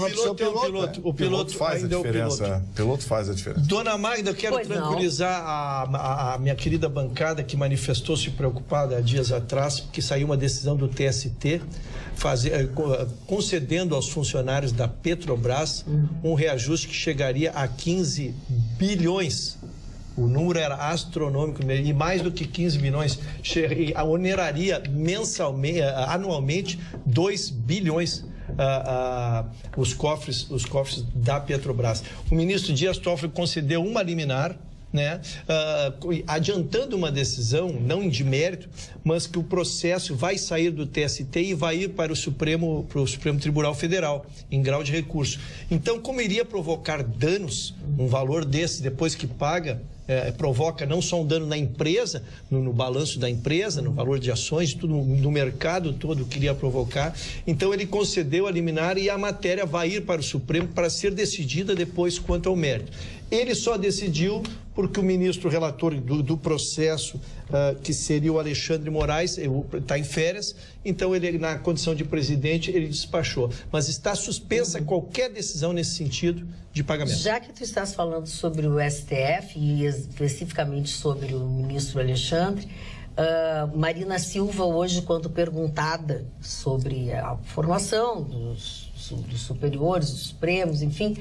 O piloto faz a diferença. O piloto faz a diferença. Dona Magda, eu quero tranquilizar a minha querida bancada que manifestou-se preocupada há dias atrás, porque saiu uma decisão do TST concedendo aos funcionários da Petrobras um reajuste que chegaria a 15 bilhões. O número era astronômico e mais do que 15 bilhões, oneraria anualmente 2 bilhões os cofres da Petrobras. O ministro Dias Toffoli concedeu uma liminar, né, adiantando uma decisão, não de mérito, mas que o processo vai sair do TST e vai ir para o Supremo Tribunal Federal, em grau de recurso. Então, como iria provocar danos, um valor desse, depois que paga, provoca não só um dano na empresa, no balanço da empresa, no valor de ações, tudo no mercado todo que iria provocar. Então ele concedeu a liminar e a matéria vai ir para o Supremo para ser decidida depois quanto ao mérito. Ele só decidiu porque o ministro relator do processo, que seria o Alexandre Moraes, está em férias, então ele, na condição de presidente, ele despachou. Mas está suspensa qualquer decisão nesse sentido de pagamento. Já que tu estás falando sobre o STF e especificamente sobre o ministro Alexandre, Marina Silva hoje, quando perguntada sobre a formação dos superiores, dos Supremos, enfim,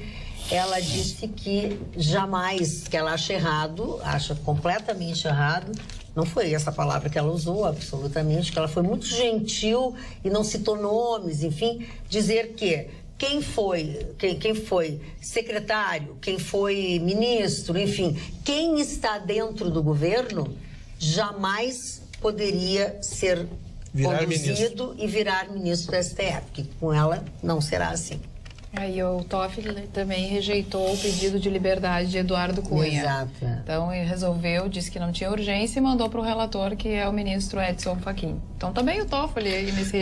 ela disse que jamais, que ela acha completamente errado, não foi essa palavra que ela usou, absolutamente, que ela foi muito gentil e não citou nomes, enfim, dizer que quem foi secretário, quem foi ministro, enfim, quem está dentro do governo jamais poderia ser conduzido e virar ministro do STF, que com ela não será assim. Aí o Toffoli também rejeitou o pedido de liberdade de Eduardo Cunha. Exato. Então ele resolveu, disse que não tinha urgência e mandou para o relator, que é o ministro Edson Fachin. Então também o Toffoli aí nesse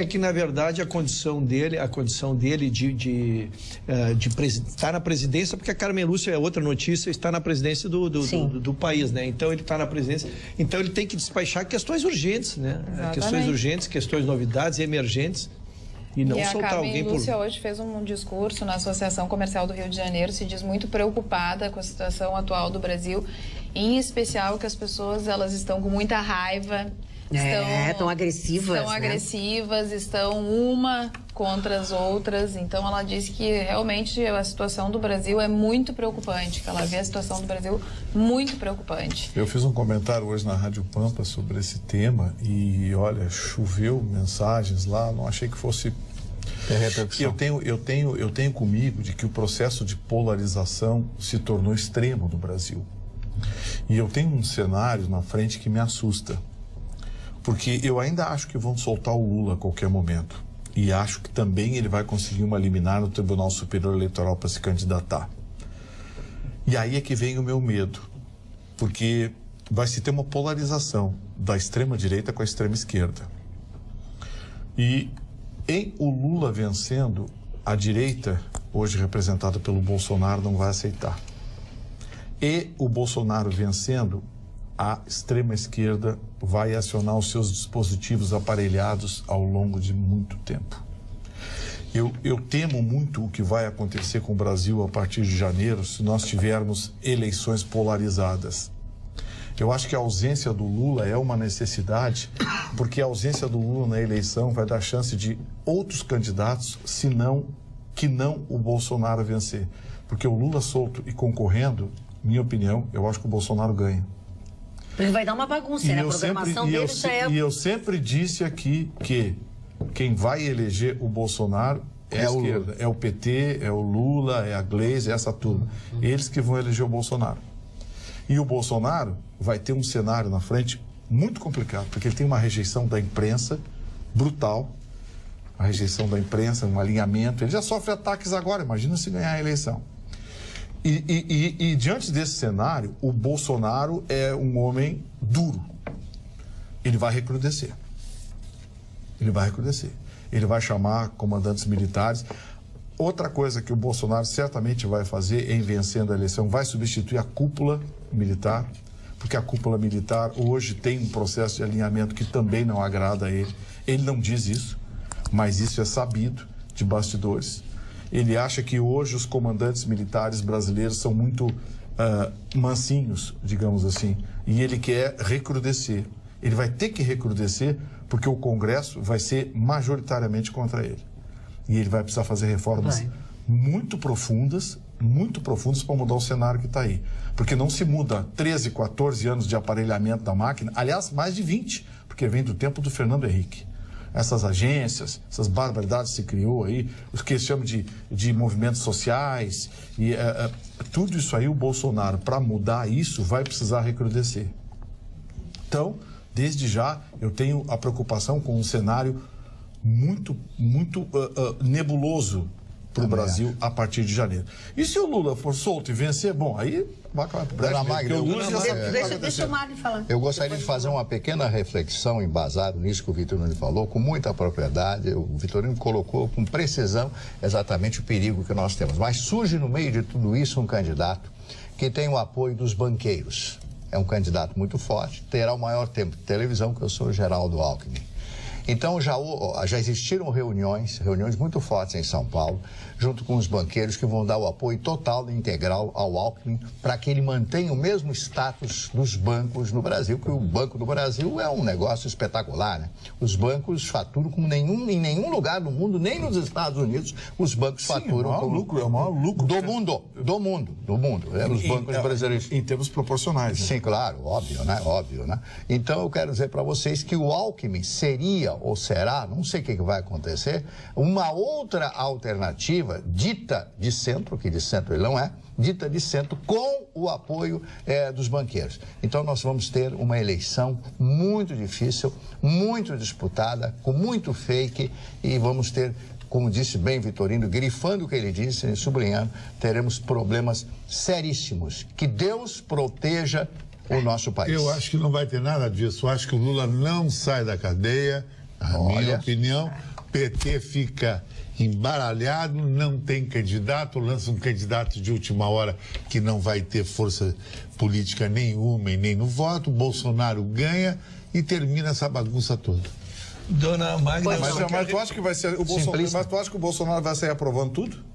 que na verdade a condição dele de estar na presidência, porque a Carmen Lúcia é outra notícia, está na presidência do país, né? Então ele está na presidência, então ele tem que despachar questões urgentes, né? Exatamente. Questões urgentes, questões novidades, emergentes. E não soltar alguém por... A Carmen Lúcia hoje fez um discurso na Associação Comercial do Rio de Janeiro, se diz muito preocupada com a situação atual do Brasil, em especial que as pessoas elas estão com muita raiva, estão agressivas. Estão agressivas, estão uma contra as outras. Então ela disse que realmente a situação do Brasil é muito preocupante, que ela vê a situação do Brasil muito preocupante. Eu fiz um comentário hoje na Rádio Pampa sobre esse tema e, olha, choveu mensagens lá, não achei que fosse... Eu tenho comigo de que o processo de polarização se tornou extremo no Brasil. E eu tenho um cenário na frente que me assusta. Porque eu ainda acho que vão soltar o Lula a qualquer momento. E acho que também ele vai conseguir uma liminar no Tribunal Superior Eleitoral para se candidatar. E aí é que vem o meu medo, porque vai se ter uma polarização da extrema-direita com a extrema-esquerda. E em o Lula vencendo, a direita, hoje representada pelo Bolsonaro, não vai aceitar. E o Bolsonaro vencendo, a extrema-esquerda vai acionar os seus dispositivos aparelhados ao longo de muito tempo. Eu temo muito o que vai acontecer com o Brasil a partir de janeiro, se nós tivermos eleições polarizadas. Eu acho que a ausência do Lula é uma necessidade, porque a ausência do Lula na eleição vai dar chance de outros candidatos, que não o Bolsonaro vencer. Porque o Lula solto e concorrendo, minha opinião, eu acho que o Bolsonaro ganha. Ele vai dar uma bagunça, né? A programação dele já é... E eu sempre disse aqui que quem vai eleger o Bolsonaro é a esquerda. É o PT, é o Lula, é a Gleisi, é essa turma. Eles que vão eleger o Bolsonaro. E o Bolsonaro vai ter um cenário na frente muito complicado, porque ele tem uma rejeição da imprensa brutal, a rejeição da imprensa, um alinhamento. Ele já sofre ataques agora, imagina se ganhar a eleição. E diante desse cenário, o Bolsonaro é um homem duro. Ele vai recrudescer. Ele vai recrudescer. Ele vai chamar comandantes militares. Outra coisa que o Bolsonaro certamente vai fazer em vencendo a eleição, vai substituir a cúpula militar, porque a cúpula militar hoje tem um processo de alinhamento que também não agrada a ele. Ele não diz isso, mas isso é sabido de bastidores. Ele acha que hoje os comandantes militares brasileiros são muito mansinhos, digamos assim, e ele quer recrudescer. Ele vai ter que recrudescer porque o Congresso vai ser majoritariamente contra ele. E ele vai precisar fazer reformas muito profundas para mudar o cenário que está aí. Porque não se muda 13, 14 anos de aparelhamento da máquina, aliás, mais de 20, porque vem do tempo do Fernando Henrique. Essas agências, essas barbaridades se criou aí, os que se chamam de movimentos sociais, e tudo isso aí o Bolsonaro, para mudar isso, vai precisar recrudescer. Então, desde já, eu tenho a preocupação com um cenário muito nebuloso para o Brasil a partir de janeiro. E se o Lula for solto e vencer, bom, aí vai acabar para o Brasil. Deixa o Mário falar. Eu gostaria de fazer uma pequena reflexão embasado nisso que o Vitorino falou, com muita propriedade. O Vitorino colocou com precisão exatamente o perigo que nós temos. Mas surge no meio de tudo isso um candidato que tem o apoio dos banqueiros. É um candidato muito forte, terá o maior tempo de televisão, que eu sou o Geraldo Alckmin. Então, já existiram reuniões muito fortes em São Paulo, junto com os banqueiros que vão dar o apoio total e integral ao Alckmin para que ele mantenha o mesmo status dos bancos no Brasil, porque o Banco do Brasil é um negócio espetacular, né? Os bancos faturam como em nenhum lugar do mundo, nem nos Estados Unidos, os bancos faturam é o maior lucro do mundo. Os bancos brasileiros. Em termos proporcionais. Né? Sim, claro, óbvio, né? Então, eu quero dizer para vocês que o Alckmin seria ou será, não sei o que vai acontecer, uma outra alternativa dita de centro, que de centro ele não é, dita de centro com o apoio dos banqueiros. Então nós vamos ter uma eleição muito difícil, muito disputada, com muito fake e vamos ter, como disse bem Vitorino, grifando o que ele disse e sublinhando, teremos problemas seríssimos. Que Deus proteja o nosso país. Eu acho que não vai ter nada disso. Eu acho que o Lula não sai da cadeia. A minha opinião, PT fica embaralhado, não tem candidato, lança um candidato de última hora que não vai ter força política nenhuma e nem no voto, Bolsonaro ganha e termina essa bagunça toda. Dona Magda, mas tu acha que vai ser o Bolsonaro, mas tu acha que o Bolsonaro vai sair aprovando tudo?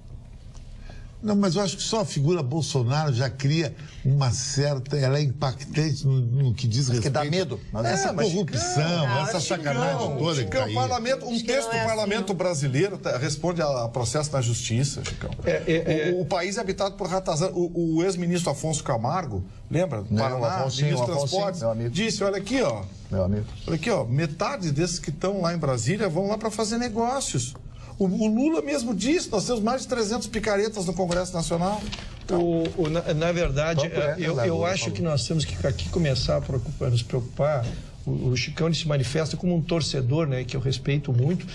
Não, mas eu acho que só a figura Bolsonaro já cria uma certa... Ela é impactante no que diz respeito... Que dá medo. Essa corrupção, essa sacanagem toda que tá aí. Um texto do parlamento brasileiro responde a processo na justiça, Chicão. O país é habitado por ratazana. O ex-ministro Afonso Camargo, lembra? Do Paraná, ministro dos Transportes, disse, olha aqui, ó. Meu amigo. Olha aqui, ó. Metade desses que estão lá em Brasília vão lá para fazer negócios. O Lula mesmo disse, nós temos mais de 300 picaretas no Congresso Nacional. Então, na verdade, eu acho que nós temos que aqui começar a nos preocupar. O Chicão ele se manifesta como um torcedor, né, que eu respeito muito,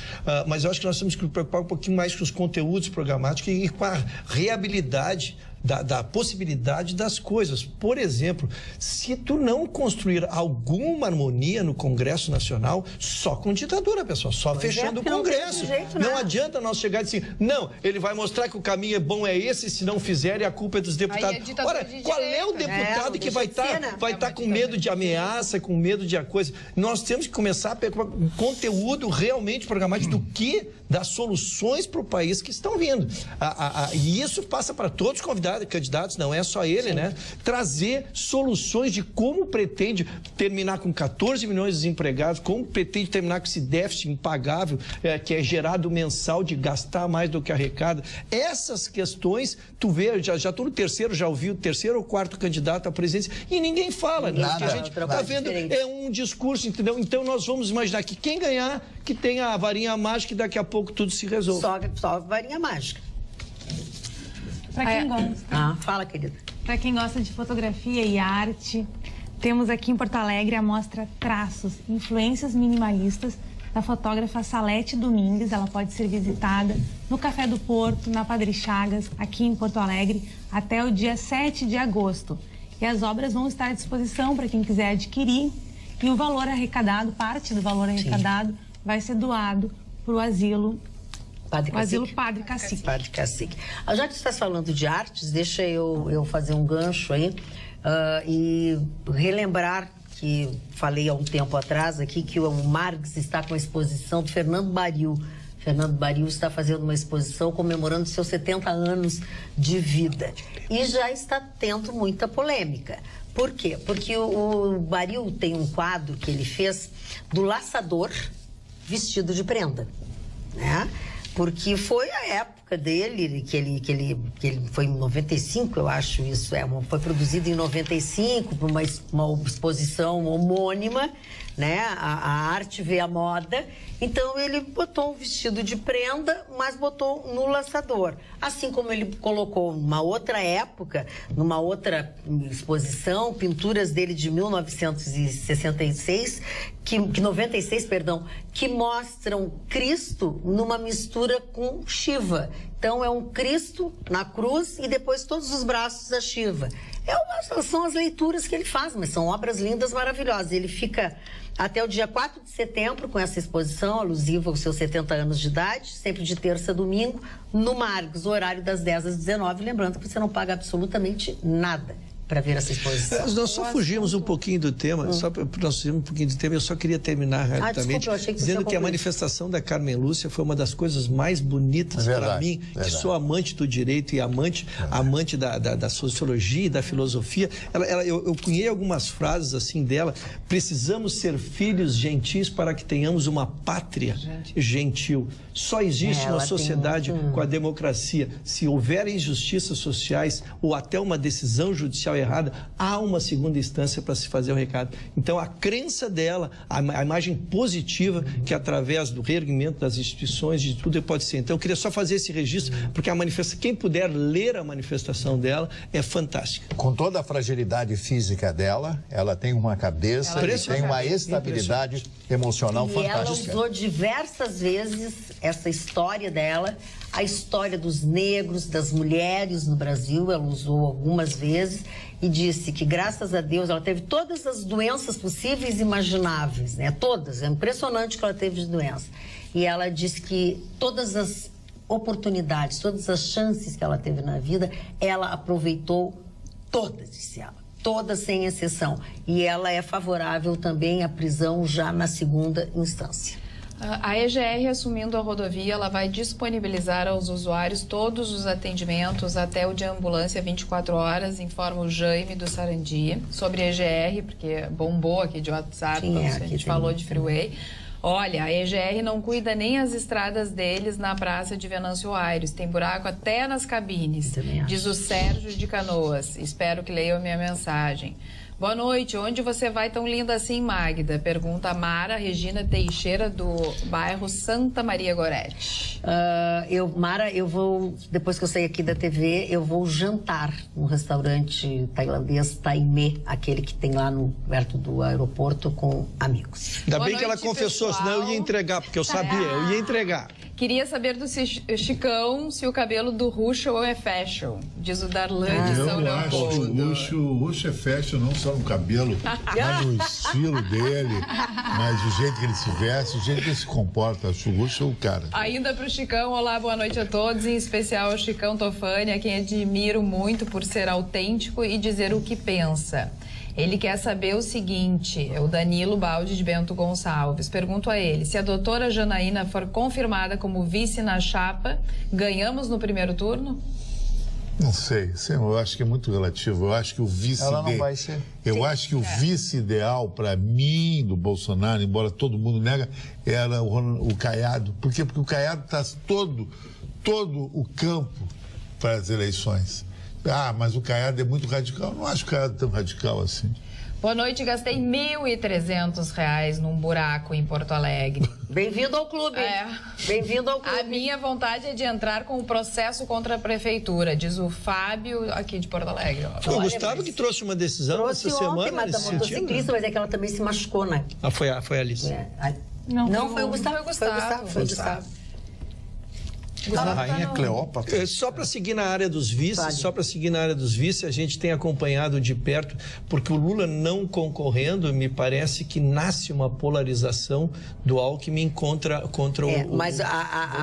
mas eu acho que nós temos que nos preocupar um pouquinho mais com os conteúdos programáticos e com a reabilidade da possibilidade das coisas. Por exemplo, se tu não construir alguma harmonia no Congresso Nacional, só com ditadura, pessoal, só fechando o Congresso. Não adianta nós chegar e dizer, não, ele vai mostrar que o caminho é bom, é esse, se não fizerem, a culpa é dos deputados. Ora, qual é o deputado que vai estar com medo de ameaça, com medo de coisa? Nós temos que começar a pegar um conteúdo realmente programático das soluções para o país que estão vindo. E isso passa para todos os candidatos, não é só ele, né? Trazer soluções de como pretende terminar com 14 milhões de desempregados, como pretende terminar com esse déficit impagável que é gerado mensal de gastar mais do que arrecada. Essas questões, tu vê, já estou no terceiro, já ouvi o terceiro ou quarto candidato à presidência e ninguém fala, né? Porque a gente está vendo, é um discurso, entendeu? Então nós vamos imaginar que quem ganhar, que tenha a varinha mágica e daqui a pouco tudo se resolve. Só varinha mágica. Para quem gosta. Fala, querida. Para quem gosta de fotografia e arte, temos aqui em Porto Alegre a mostra Traços, Influências Minimalistas, da fotógrafa Salete Domingues. Ela pode ser visitada no Café do Porto, na Padre Chagas, aqui em Porto Alegre, até o dia 7 de agosto. E as obras vão estar à disposição para quem quiser adquirir. E o valor arrecadado, parte do valor arrecadado, vai ser doado para o asilo Padre Cacique. Padre Cacique. Já que você está falando de artes, deixa eu fazer um gancho aí e relembrar que falei há um tempo atrás aqui que o Margs está com a exposição do Fernando Baril. Fernando Baril está fazendo uma exposição comemorando seus 70 anos de vida. E já está tendo muita polêmica. Por quê? Porque o Baril tem um quadro que ele fez do laçador vestido de prenda, né? Porque foi a época dele, que ele foi em 95, eu acho isso, foi produzido em 95, por uma exposição homônima, né? A arte vê a moda. Então ele botou um vestido de prenda, mas botou no laçador. Assim como ele colocou numa outra época, numa outra exposição, pinturas dele de 1966, 96, perdão, que mostram Cristo numa mistura com Shiva. Então é um Cristo na cruz e depois todos os braços da Shiva. São as leituras que ele faz, mas são obras lindas, maravilhosas. Ele fica até o dia 4 de setembro com essa exposição alusiva aos seus 70 anos de idade, sempre de terça a domingo, no Margs, horário das 10 às 19. Lembrando que você não paga absolutamente nada para ver essa exposição. Nós só fugimos um pouquinho do tema, eu só queria terminar rapidamente, dizendo que a manifestação da Carmen Lúcia foi uma das coisas mais bonitas para mim, que sou amante do direito e amante da sociologia e da filosofia. Eu cunhei algumas frases assim dela: precisamos ser filhos gentis para que tenhamos uma pátria gentil. Só existe uma sociedade com a democracia. Se houver injustiças sociais ou até uma decisão judicial errada, há uma segunda instância para se fazer o recado. Então, a crença dela, a imagem positiva que através do reerguimento das instituições, de tudo pode ser. Então, eu queria só fazer esse registro, porque quem puder ler a manifestação dela é fantástica. Com toda a fragilidade física dela, ela tem uma cabeça e tem uma estabilidade emocional fantástica. Ela usou diversas vezes essa história dela, a história dos negros, das mulheres no Brasil, ela usou algumas vezes e disse que, graças a Deus, ela teve todas as doenças possíveis e imagináveis, né? Todas, é impressionante que ela teve de doença. E ela disse que todas as oportunidades, todas as chances que ela teve na vida, ela aproveitou todas, disse ela. Todas sem exceção. E ela é favorável também à prisão já na segunda instância. A EGR, assumindo a rodovia, ela vai disponibilizar aos usuários todos os atendimentos até o de ambulância 24 horas, informa o Jaime do Sarandi, sobre a EGR, porque bombou aqui de WhatsApp, a gente falou de freeway. Olha, a EGR não cuida nem as estradas deles na praça de Venâncio Aires. Tem buraco até nas cabines, diz o Sérgio de Canoas. Espero que leiam a minha mensagem. Boa noite, onde você vai tão linda assim, Magda? Pergunta a Mara Regina Teixeira, do bairro Santa Maria Gorete. Mara, eu vou, depois que eu sair aqui da TV, eu vou jantar num restaurante tailandês, Taimé, aquele que tem lá perto do aeroporto, com amigos. Ainda bem que ela confessou, senão eu ia entregar, porque eu sabia, eu ia entregar. Queria saber do Chicão se o cabelo do Ruschel é fashion, diz o Darlan de São Leopoldo. Eu acho que o Ruschel é fashion não só no cabelo, mas no estilo dele, mas o jeito que ele se veste, o jeito que ele se comporta. Acho o Ruschel o cara. Ainda pro Chicão, olá, boa noite a todos, em especial ao Chicão Tofani, a quem admiro muito por ser autêntico e dizer o que pensa. Ele quer saber o seguinte, é o Danilo Baldi de Bento Gonçalves. Pergunto a ele, se a doutora Janaína for confirmada como vice na chapa, ganhamos no primeiro turno? Não sei, eu acho que é muito relativo. Eu acho que o vice... Ela não vai ser. Eu acho que o vice ideal, para mim, do Bolsonaro, embora todo mundo nega, era o Caiado. Por quê? Porque o Caiado traz todo o campo para as eleições. Ah, mas o Caiado é muito radical. Eu não acho o Caiado tão radical assim. Boa noite, gastei R$ 1.300 num buraco em Porto Alegre. Bem-vindo ao clube. Bem-vindo ao clube. A minha vontade é de entrar com o processo contra a prefeitura, diz o Fábio aqui de Porto Alegre. O Gustavo que trouxe uma decisão essa semana mas nesse sentido. Mas é que ela também se machucou, né? Ah, foi a Alice. Não, foi o Gustavo. Foi o Gustavo. A rainha Cleópatra. Só para seguir na área dos vices, a gente tem acompanhado de perto, porque o Lula não concorrendo, me parece que nasce uma polarização do Alckmin contra o mas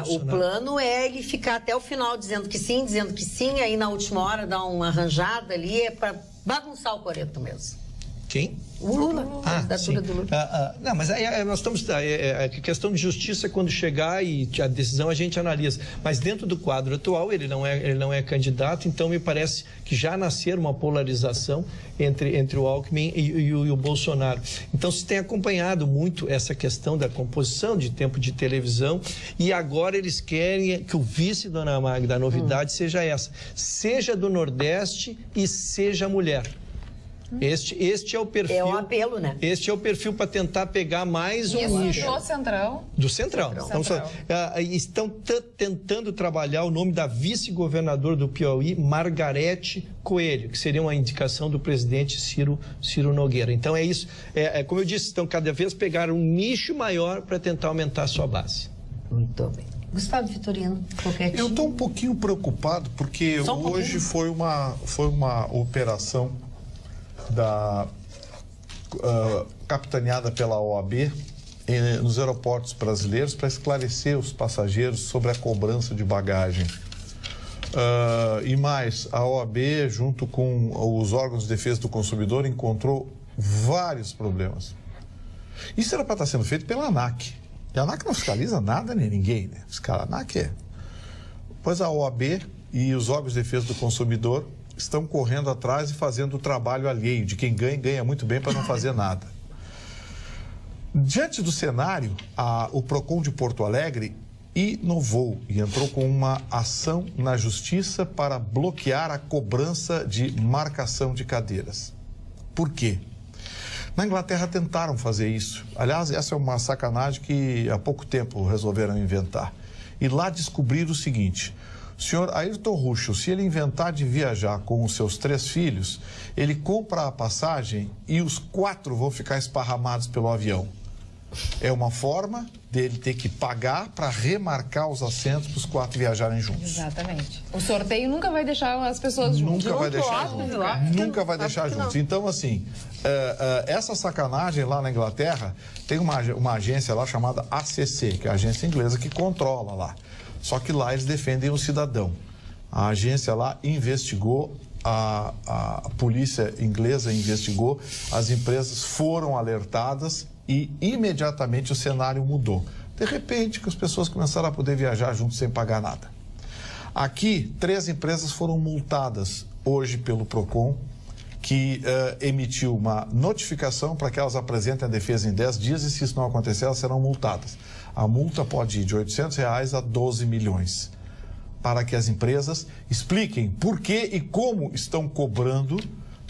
o plano é ele ficar até o final dizendo que sim, aí na última hora dar uma arranjada ali, é para bagunçar o coreto mesmo. Quem? O Lula. A candidatura do Lula. Não, mas aí nós estamos... A questão de justiça, quando chegar e a decisão a gente analisa. Mas dentro do quadro atual, ele não é candidato, então me parece que já nascer uma polarização entre o Alckmin e o Bolsonaro. Então se tem acompanhado muito essa questão da composição de tempo de televisão e agora eles querem que o vice da Ana Magda, a novidade seja essa. Seja do Nordeste e seja mulher. Este é o perfil. É o apelo, né? Este é o perfil para tentar pegar mais um nicho. Do Centrão. Do Centrão. Estão tentando trabalhar o nome da vice-governadora do Piauí, Margarete Coelho, que seria uma indicação do presidente Ciro Nogueira. Então é isso. Como eu disse, estão cada vez pegar um nicho maior para tentar aumentar a sua base. Muito bem. Gustavo Vitorino, qualquer Eu estou um pouquinho preocupado porque hoje foi uma operação capitaneada pela OAB nos aeroportos brasileiros para esclarecer os passageiros sobre a cobrança de bagagem. E mais, a OAB, junto com os órgãos de defesa do consumidor, encontrou vários problemas. Isso era para estar sendo feito pela ANAC. E a ANAC não fiscaliza nada nem ninguém, né? A ANAC Pois a OAB e os órgãos de defesa do consumidor estão correndo atrás e fazendo o trabalho alheio, de quem ganha muito bem para não fazer nada. Diante do cenário, o PROCON de Porto Alegre inovou e entrou com uma ação na justiça para bloquear a cobrança de marcação de cadeiras. Por quê? Na Inglaterra tentaram fazer isso. Aliás, essa é uma sacanagem que há pouco tempo resolveram inventar. E lá descobriram o seguinte: o senhor Ayrton Ruschel, se ele inventar de viajar com os seus 3 filhos, ele compra a passagem e os 4 vão ficar esparramados pelo avião. É uma forma dele ter que pagar para remarcar os assentos para os 4 viajarem juntos. Exatamente. O sorteio nunca vai deixar as pessoas juntas. Nunca vai deixar juntos. Nunca vai deixar juntos. Então, assim, essa sacanagem lá na Inglaterra, tem uma agência lá chamada ACC, que é a agência inglesa que controla lá. Só que lá eles defendem o cidadão. A agência lá investigou, a polícia inglesa investigou, as empresas foram alertadas e imediatamente o cenário mudou. De repente, que as pessoas começaram a poder viajar juntos sem pagar nada. Aqui, 3 empresas foram multadas hoje pelo PROCON, que emitiu uma notificação para que elas apresentem a defesa em 10 dias e, se isso não acontecer, elas serão multadas. A multa pode ir de R$ 800 a 12 milhões, para que as empresas expliquem por que e como estão cobrando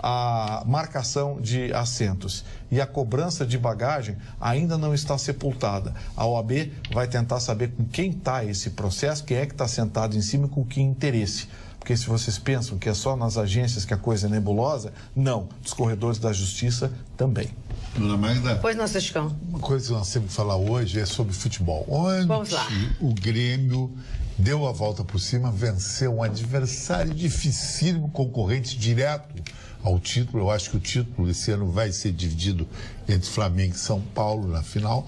a marcação de assentos. E a cobrança de bagagem ainda não está sepultada. A OAB vai tentar saber com quem está esse processo, quem é que está sentado em cima e com que interesse. Porque se vocês pensam que é só nas agências que a coisa é nebulosa, não. Dos corredores da justiça também. Dona Magda? Pois não, Sescão. Uma coisa que nós temos que falar hoje é sobre futebol. Vamos lá. O Grêmio deu a volta por cima, venceu um adversário dificílimo, concorrente direto ao título. Eu acho que o título esse ano vai ser dividido entre Flamengo e São Paulo na final.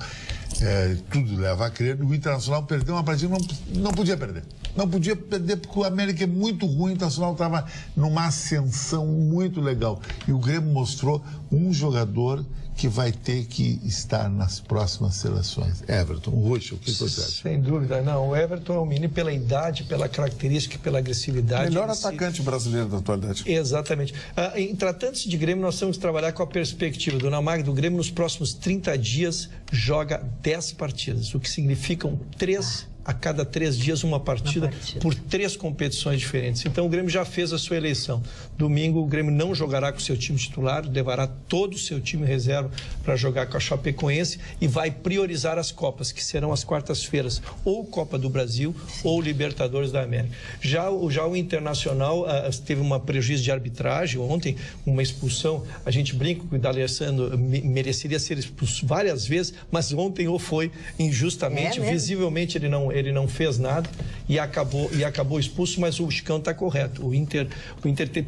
Tudo leva a crer. O Internacional perdeu uma partida, não podia perder. Não podia perder porque o América é muito ruim, o Internacional estava numa ascensão muito legal. E o Grêmio mostrou um jogador que vai ter que estar nas próximas seleções. Everton, Rocha, o que você acha? Sem dúvida, não. O Everton é um menino pela idade, pela característica, pela agressividade. Melhor atacante brasileiro da atualidade. Exatamente. Em tratando-se de Grêmio, nós temos que trabalhar com a perspectiva. Dona Magda, o Grêmio nos próximos 30 dias joga 10 partidas, o que significam 3 a cada 3 dias uma partida por 3 competições diferentes. Então o Grêmio já fez a sua eleição. Domingo o Grêmio não jogará com o seu time titular, levará todo o seu time reserva para jogar com a Chapecoense e vai priorizar as Copas, que serão as quartas-feiras, ou Copa do Brasil ou Libertadores da América. Já o Internacional teve um prejuízo de arbitragem ontem, uma expulsão. A gente brinca que o D'Alessandro mereceria ser expulso várias vezes, mas ontem ou foi injustamente, visivelmente ele não fez nada e acabou expulso, mas o Chicão está correto. O Inter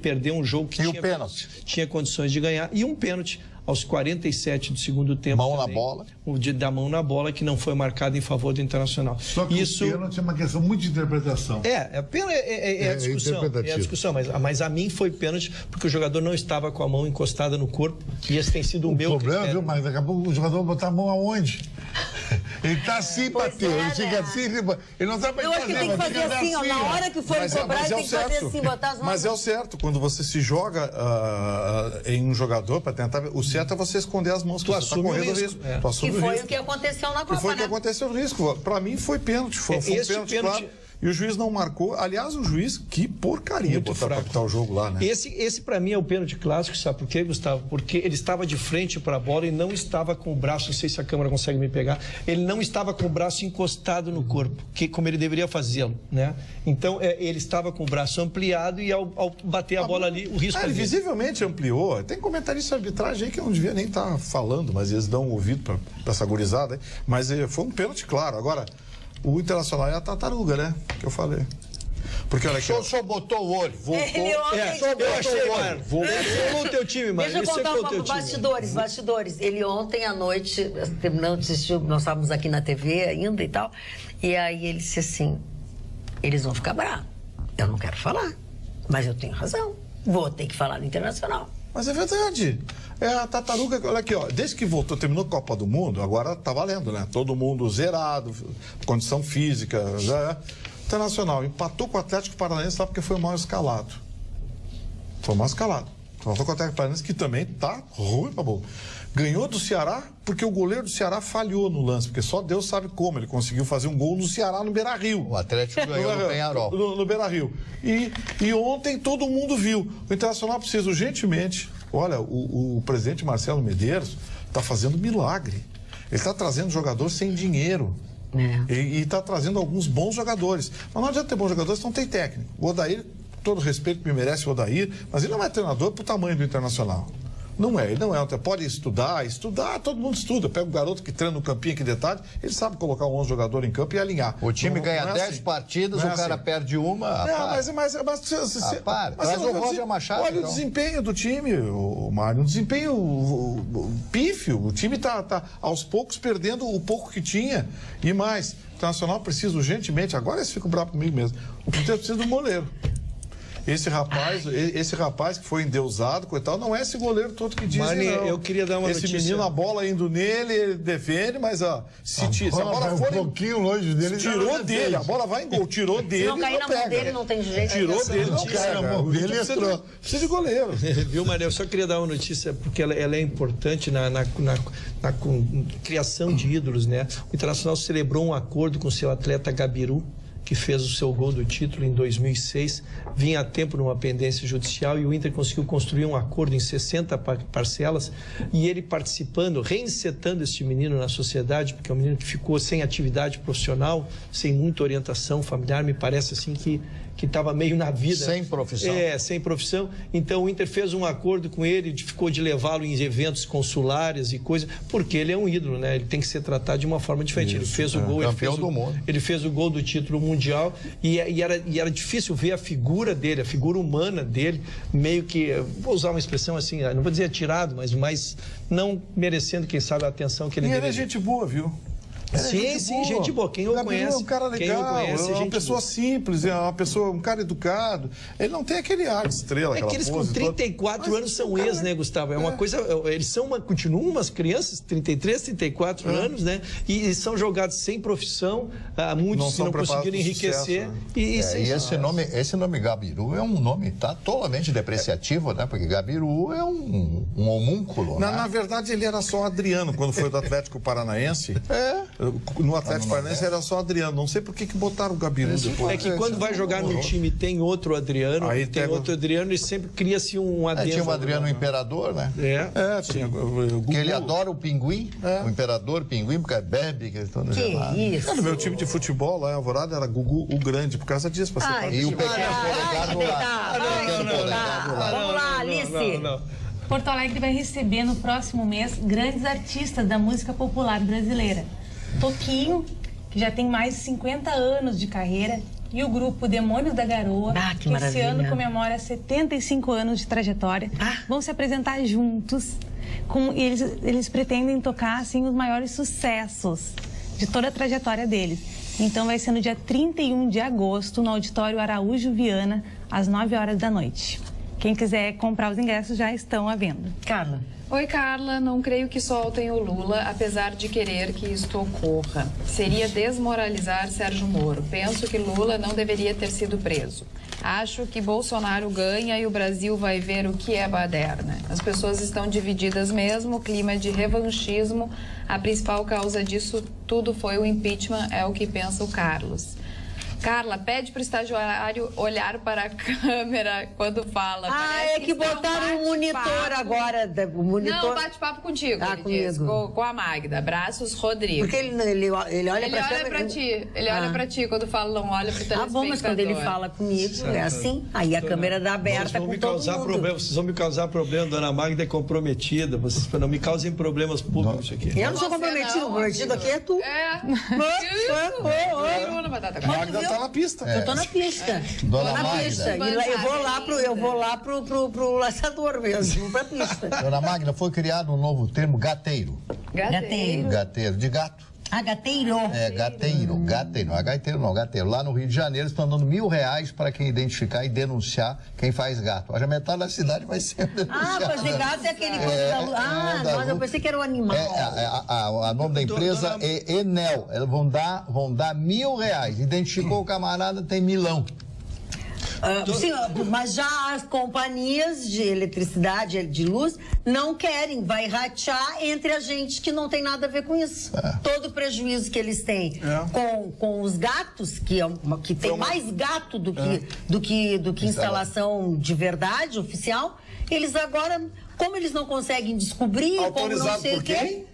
perdeu um jogo que tinha condições de ganhar e um pênalti aos 47 do segundo tempo. Mão também, na bola. Da mão na bola, que não foi marcado em favor do Internacional. Só que o pênalti é uma questão muito de interpretação. É a discussão, mas a mim foi pênalti porque o jogador não estava com a mão encostada no corpo e esse tem sido o meu problema, viu, mas daqui a pouco o jogador vai botar a mão aonde? Ele está assim, bateu, ele fica assim, ele não está para Eu acho que tem que fazer assim, ó, na hora que for cobrar, ele tem que fazer assim, botar as mãos. Mas é o certo, quando você se joga em um jogador para tentar... O certo é você esconder as mãos, que você está correndo risco. Que foi o que aconteceu na Copa, né? Foi o que aconteceu no risco. Para mim foi pênalti, foi um pênalti claro. E o juiz não marcou. Aliás, o juiz, que porcaria botar para apitar o jogo lá, né? Esse para mim é o pênalti clássico, sabe por quê, Gustavo? Porque ele estava de frente para a bola e não estava com o braço, não sei se a câmera consegue me pegar, ele não estava com o braço encostado no corpo, como ele deveria fazê-lo, né? Então, ele estava com o braço ampliado e ao bater a bola ali, o risco... Ele visivelmente ampliou. Tem comentarista de arbitragem aí que eu não devia nem estar falando, mas eles dão ouvido para essa gurizada, hein? Mas foi um pênalti claro. Agora... O Internacional é a tartaruga, né? Que eu falei. Porque olha aqui. Só botou o olho. Voltou. Eu achei, mano. Voltou o teu time, mano. Deixa eu contar um pouco. Bastidores. Ele ontem à noite, terminando de assistir, nós estávamos aqui na TV ainda e tal. E aí ele disse assim: eles vão ficar bravos. Eu não quero falar. Mas eu tenho razão. Vou ter que falar no Internacional. Mas é verdade. É a tartaruga, olha aqui, ó, desde que voltou, terminou a Copa do Mundo, agora tá valendo, né? Todo mundo zerado, condição física, já é. Internacional empatou com o Atlético Paranaense só porque foi o mal escalado. Foi o mal escalado. Empatou com o Atlético Paranaense, que também tá ruim pra boa. Ganhou do Ceará porque o goleiro do Ceará falhou no lance, porque só Deus sabe como ele conseguiu fazer um gol no Ceará, no Beira-Rio. O Atlético ganhou no Peñarol. No Beira-Rio. E ontem todo mundo viu. O Internacional precisa urgentemente... Olha, o presidente Marcelo Medeiros está fazendo milagre. Ele está trazendo jogador sem dinheiro. E está trazendo alguns bons jogadores. Mas não adianta ter bons jogadores se não tem técnico. O Odair, todo respeito que me merece o Odair, mas ele não é treinador para o tamanho do Internacional. Não é, ele não é. Pode estudar, todo mundo estuda. Pega um garoto que treina no campinho aqui de tarde, ele sabe colocar 11 jogadores em campo e alinhar. O time ganha 10 partidas, o cara perde uma. Traz o Roger Machado. Olha o desempenho do time, o Mário, um desempenho pífio. O time está aos poucos perdendo o pouco que tinha. E mais, o Internacional precisa urgentemente, agora eles ficam bravos comigo mesmo, o Inter precisa do goleiro. Esse rapaz que foi endeusado, coitado, não é esse goleiro todo que dizem, Mani, não. Eu queria dar uma notícia. Esse menino, a bola indo nele, ele defende, mas se a bola for um pouquinho longe dele, tirou dele, a bola vai em gol, tirou dele, não cair na mão dele, não tem jeito. Tirou dele, não cai na mão dele, precisa de goleiro. Viu, Maria? Eu só queria dar uma notícia, porque ela é importante na criação de ídolos, né? O Internacional celebrou um acordo com o seu atleta Gabiru, que fez o seu gol do título em 2006, vinha a tempo numa pendência judicial e o Inter conseguiu construir um acordo em 60 parcelas e ele participando, reinsetando este menino na sociedade, porque é um menino que ficou sem atividade profissional, sem muita orientação familiar, me parece assim que que estava meio na vida. Sem profissão. Sem profissão. Então o Inter fez um acordo com ele, ficou de levá-lo em eventos consulares e coisas, porque ele é um ídolo, né? Ele tem que ser tratado de uma forma diferente. Ele fez o gol, ele fez o gol do título mundial e era difícil ver a figura dele, a figura humana dele, meio que, vou usar uma expressão assim, não vou dizer atirado, mas não merecendo, quem sabe, a atenção que ele deveria. Ele é gente boa, viu? Sim, gente boa. Quem o conhece, é um cara legal, é uma pessoa simples, é um cara educado. Ele não tem aquele ar de estrela. É que eles com 34 anos são ex, né, Gustavo? É uma coisa. Eles continuam umas crianças, 33, 34 anos, né? E são jogados sem profissão, muitos não conseguiram enriquecer. Sucesso, e esse nome Gabiru é um nome totalmente depreciativo, né? Porque Gabiru é um homúnculo. Na verdade, ele era só Adriano quando foi do Atlético Paranaense. No Atlético Paranaense era só Adriano. Não sei por que botaram o Gabiru depois. É que quando vai jogar no time tem outro Adriano, outro Adriano, e sempre cria-se um adendo. Tinha o Adriano Imperador, né? Tinha que ele adora o pinguim, o Imperador Pinguim, porque bebe, que eles estão no gelado. Isso? No meu time de futebol lá em Alvorada era Gugu o Grande, por causa disso. E o pequeno polegado lá. Vamos lá, Alice. Porto Alegre vai receber no próximo mês grandes artistas da música popular brasileira. Toquinho, que já tem mais de 50 anos de carreira, e o grupo Demônios da Garoa, que esse ano comemora 75 anos de trajetória, vão se apresentar juntos. E eles pretendem tocar assim, os maiores sucessos de toda a trajetória deles. Então vai ser no dia 31 de agosto, no Auditório Araújo Viana, às 9 horas da noite. Quem quiser comprar os ingressos já estão à venda. Carla. Oi, Carla. Não creio que soltem o Lula, apesar de querer que isto ocorra. Seria desmoralizar Sérgio Moro. Penso que Lula não deveria ter sido preso. Acho que Bolsonaro ganha e o Brasil vai ver o que é baderna. As pessoas estão divididas mesmo, clima de revanchismo. A principal causa disso tudo foi o impeachment, é o que pensa o Carlos. Carla, pede para o estagiário olhar para a câmera quando fala. É que botaram um monitor agora. O monitor... Não, bate-papo contigo, ele comigo. diz, com a Magda. Abraços, Rodrigo. Porque ele olha para a câmera. Pra ti. Ele olha para ti quando fala, não olha para o telespectador. Bom, mas quando ele fala comigo, é assim. Aí a câmera dá aberta com todo mundo. Vocês vão me causar problema, dona Magda é comprometida. Vocês não me causem problemas públicos aqui. Eu não sou comprometido. Comprometido aqui é tu. Magda tá na pista. Eu tô na pista. Dona na Magda. pista. Eu vou lá pro laçador mesmo, pra pista. Dona Magda, foi criado um novo termo, gateiro. Gateiro. Gateiro, de gato. Gateiro. Gateiro. Não é gaiteiro, não, gateiro. Lá no Rio de Janeiro estão dando R$1.000 para quem identificar e denunciar quem faz gato. A metade da cidade vai ser denunciada. Fazer gato é aquele coisa da luz. Mas eu pensei que era o animal. O nome da empresa é Enel. Eles vão dar R$1.000. Identificou o camarada, tem milão. Sim, mas já as companhias de eletricidade, de luz, não querem. Vai ratear entre a gente que não tem nada a ver com isso. Todo o prejuízo que eles têm com os gatos, que tem mais gato do que instalação de verdade, oficial, eles agora, como eles não conseguem descobrir, como não sei o quê,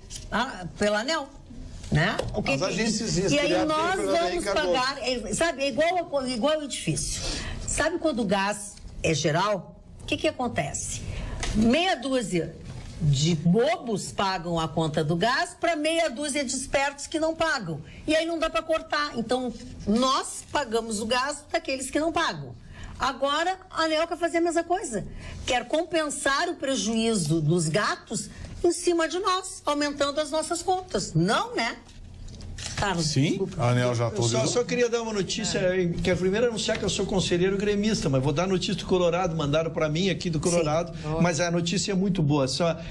pela ANEEL. Né? As agências e aí nós vamos pagar, sabe, é igual edifício. Sabe quando o gás é geral? O que acontece? Meia dúzia de bobos pagam a conta do gás para meia dúzia de espertos que não pagam. E aí não dá para cortar. Então, nós pagamos o gás daqueles que não pagam. Agora, a ANEEL quer fazer a mesma coisa. Quer compensar o prejuízo dos gatos em cima de nós, aumentando as nossas contas. Não, né? Carlos, sim, desculpa. A ANEEL já autorizou. Só queria dar uma notícia, quero primeiro anunciar que eu sou conselheiro gremista, mas vou dar notícia do Colorado, mandaram para mim aqui do Colorado, mas a notícia é muito boa.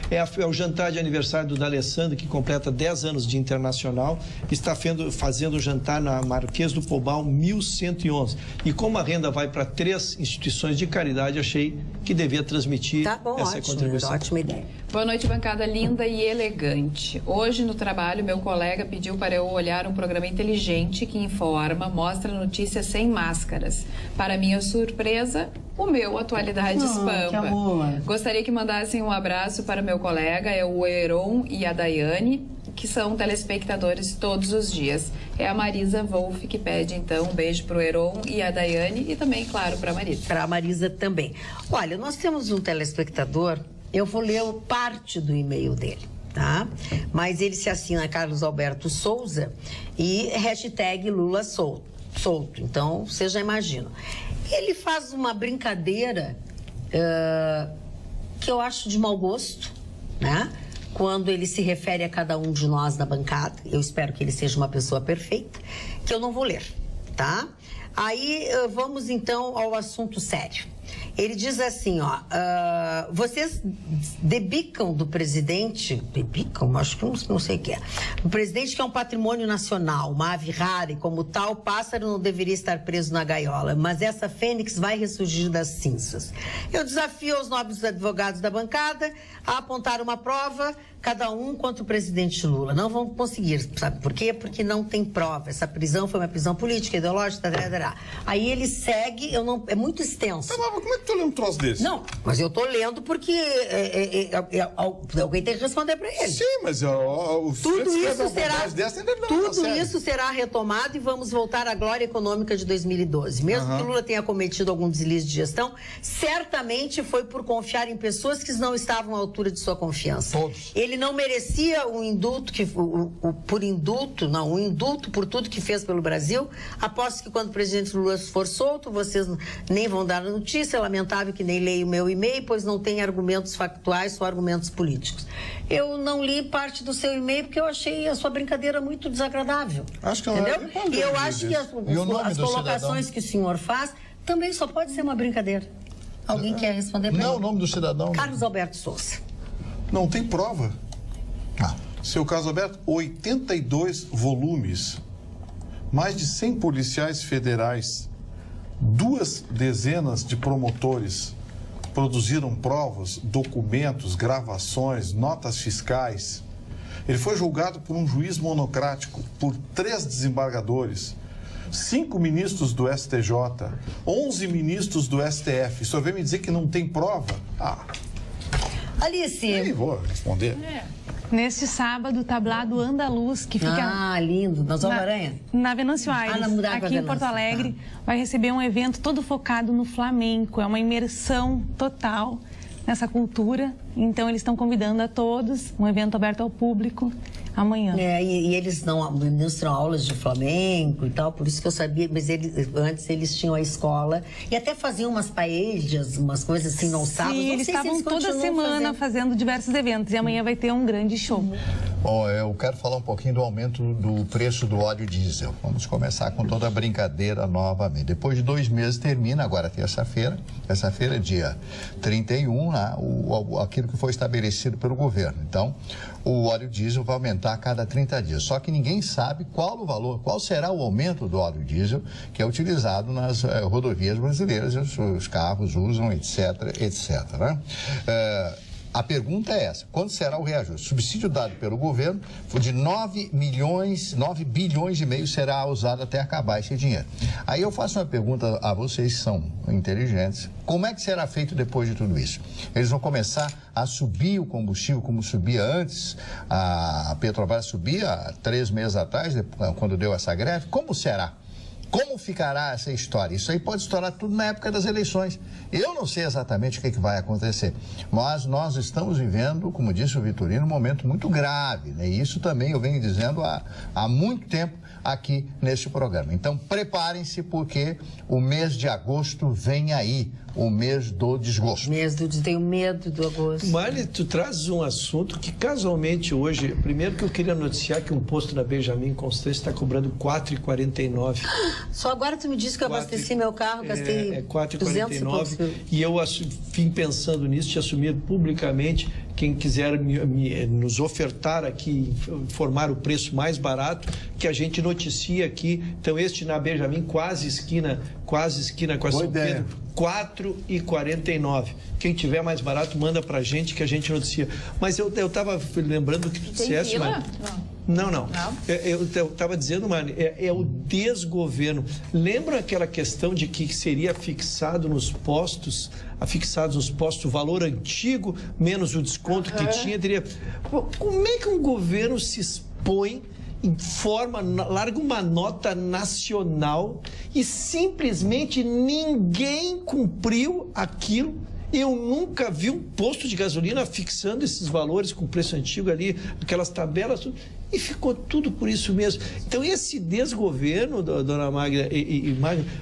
É o jantar de aniversário do D'Alessandro, que completa 10 anos de Internacional, está fazendo o jantar na Marquês do Pombal 1111. E como a renda vai para 3 instituições de caridade, achei que devia transmitir essa contribuição. Ótima ideia. Boa noite, bancada linda e elegante. Hoje no trabalho, meu colega pediu para eu olhar um programa inteligente que informa, mostra notícias sem máscaras. Para minha surpresa, o meu Atualidades Pampa. Gostaria que mandassem um abraço para meu colega, é o Heron e a Daiane, que são telespectadores todos os dias. É a Marisa Wolff que pede, então, um beijo para o Heron e a Daiane e também, claro, para a Marisa. Para a Marisa também. Olha, nós temos um telespectador, eu vou ler parte do e-mail dele, tá? Mas ele se assina Carlos Alberto Souza e hashtag Lula solto. Então, vocês já imaginam. Ele faz uma brincadeira que eu acho de mau gosto, né? Quando ele se refere a cada um de nós da bancada. Eu espero que ele seja uma pessoa perfeita, que eu não vou ler, tá? Aí vamos então ao assunto sério. Ele diz assim, ó, vocês debicam do presidente, acho que não sei o que é, o presidente que é um patrimônio nacional, uma ave rara e como tal, pássaro não deveria estar preso na gaiola, mas essa fênix vai ressurgir das cinzas. Eu desafio os nobres advogados da bancada a apontar uma prova, cada um contra o presidente Lula. Não vão conseguir, sabe por quê? Porque não tem prova. Essa prisão foi uma prisão política, ideológica, Aí ele segue, é muito extenso. Mas como é que tu lê um troço desse? Não, mas eu tô lendo porque alguém tem que responder para ele. Sim, mas tudo isso será retomado e vamos voltar à glória econômica de 2012. Mesmo que Lula tenha cometido algum deslize de gestão, certamente foi por confiar em pessoas que não estavam à altura de sua confiança. Todos. Ele não merecia um indulto, um indulto por tudo que fez pelo Brasil. Aposto que quando o presidente Lula for solto, vocês nem vão dar a notícia. É lamentável que nem leio o meu e-mail, pois não tem argumentos factuais, só argumentos políticos. Eu não li parte do seu e-mail porque eu achei a sua brincadeira muito desagradável. Acho que entendeu? E eu acho que as colocações que o senhor faz também só pode ser uma brincadeira. Alguém quer responder para ele? Não, o nome do cidadão. Carlos Alberto Souza. Não tem prova. Seu Carlos Alberto, 82 volumes, mais de 100 policiais federais, 2 dezenas de promotores produziram provas, documentos, gravações, notas fiscais. Ele foi julgado por um juiz monocrático, por 3 desembargadores, 5 ministros do STJ, 11 ministros do STF. O senhor vem me dizer que não tem prova? Alice. Nem vou responder. Neste sábado, o tablado Andaluz, que fica... lindo. Na Zona Aranha? Na Venâncio Aires, aqui em Porto Alegre, vai receber um evento todo focado no flamenco. É uma imersão total nessa cultura. Então, eles estão convidando a todos, um evento aberto ao público, amanhã. E eles ministram aulas de flamenco e tal, por isso que eu sabia, mas antes eles tinham a escola e até faziam umas paellas, umas coisas assim, não sábado. Sim, eles estavam toda semana fazendo diversos eventos e amanhã vai ter um grande show. Bom, eu quero falar um pouquinho do aumento do preço do óleo diesel. Vamos começar com toda a brincadeira novamente. Depois de 2 meses termina, agora terça-feira, dia 31, aquilo que foi estabelecido pelo governo. Então, o óleo diesel vai aumentar a cada 30 dias. Só que ninguém sabe qual o valor, qual será o aumento do óleo diesel que é utilizado nas rodovias brasileiras, os carros usam, etc, né? A pergunta é essa: quando será o reajuste? O subsídio dado pelo governo foi de 9 bilhões e meio será usado até acabar esse dinheiro. Aí eu faço uma pergunta a vocês que são inteligentes: como é que será feito depois de tudo isso? Eles vão começar a subir o combustível como subia antes? A Petrobras subia há 3 meses atrás, quando deu essa greve? Como será? Como ficará essa história? Isso aí pode estourar tudo na época das eleições. Eu não sei exatamente o que vai acontecer, mas nós estamos vivendo, como disse o Vitorino, um momento muito grave, né? E isso também eu venho dizendo há muito tempo aqui neste programa. Então, preparem-se, porque o mês de agosto vem aí, o mês do desgosto. Tenho medo do agosto. Mari, tu trazes um assunto que casualmente hoje, primeiro que eu queria noticiar que um posto na Benjamin Constant está cobrando R$4,49. Só agora tu me disse que eu abasteci meu carro, gastei R$4,49. E eu vim pensando nisso, te assumir publicamente. Quem quiser nos ofertar aqui, informar o preço mais barato, que a gente noticia aqui. Então, este na Benjamin, quase esquina com a São Pedro, R$4,49. Quem tiver mais barato, manda pra gente que a gente noticia. Mas eu estava lembrando que tu disseste, Mari. Não. Eu estava dizendo, Mari, é o desgoverno. Lembra aquela questão de que seria fixados nos postos o valor antigo, menos o desconto que tinha? Teria... Como é que um governo se larga uma nota nacional e simplesmente ninguém cumpriu aquilo. Eu nunca vi um posto de gasolina fixando esses valores com preço antigo ali, aquelas tabelas, tudo, e ficou tudo por isso mesmo. Então, esse desgoverno, dona Magda e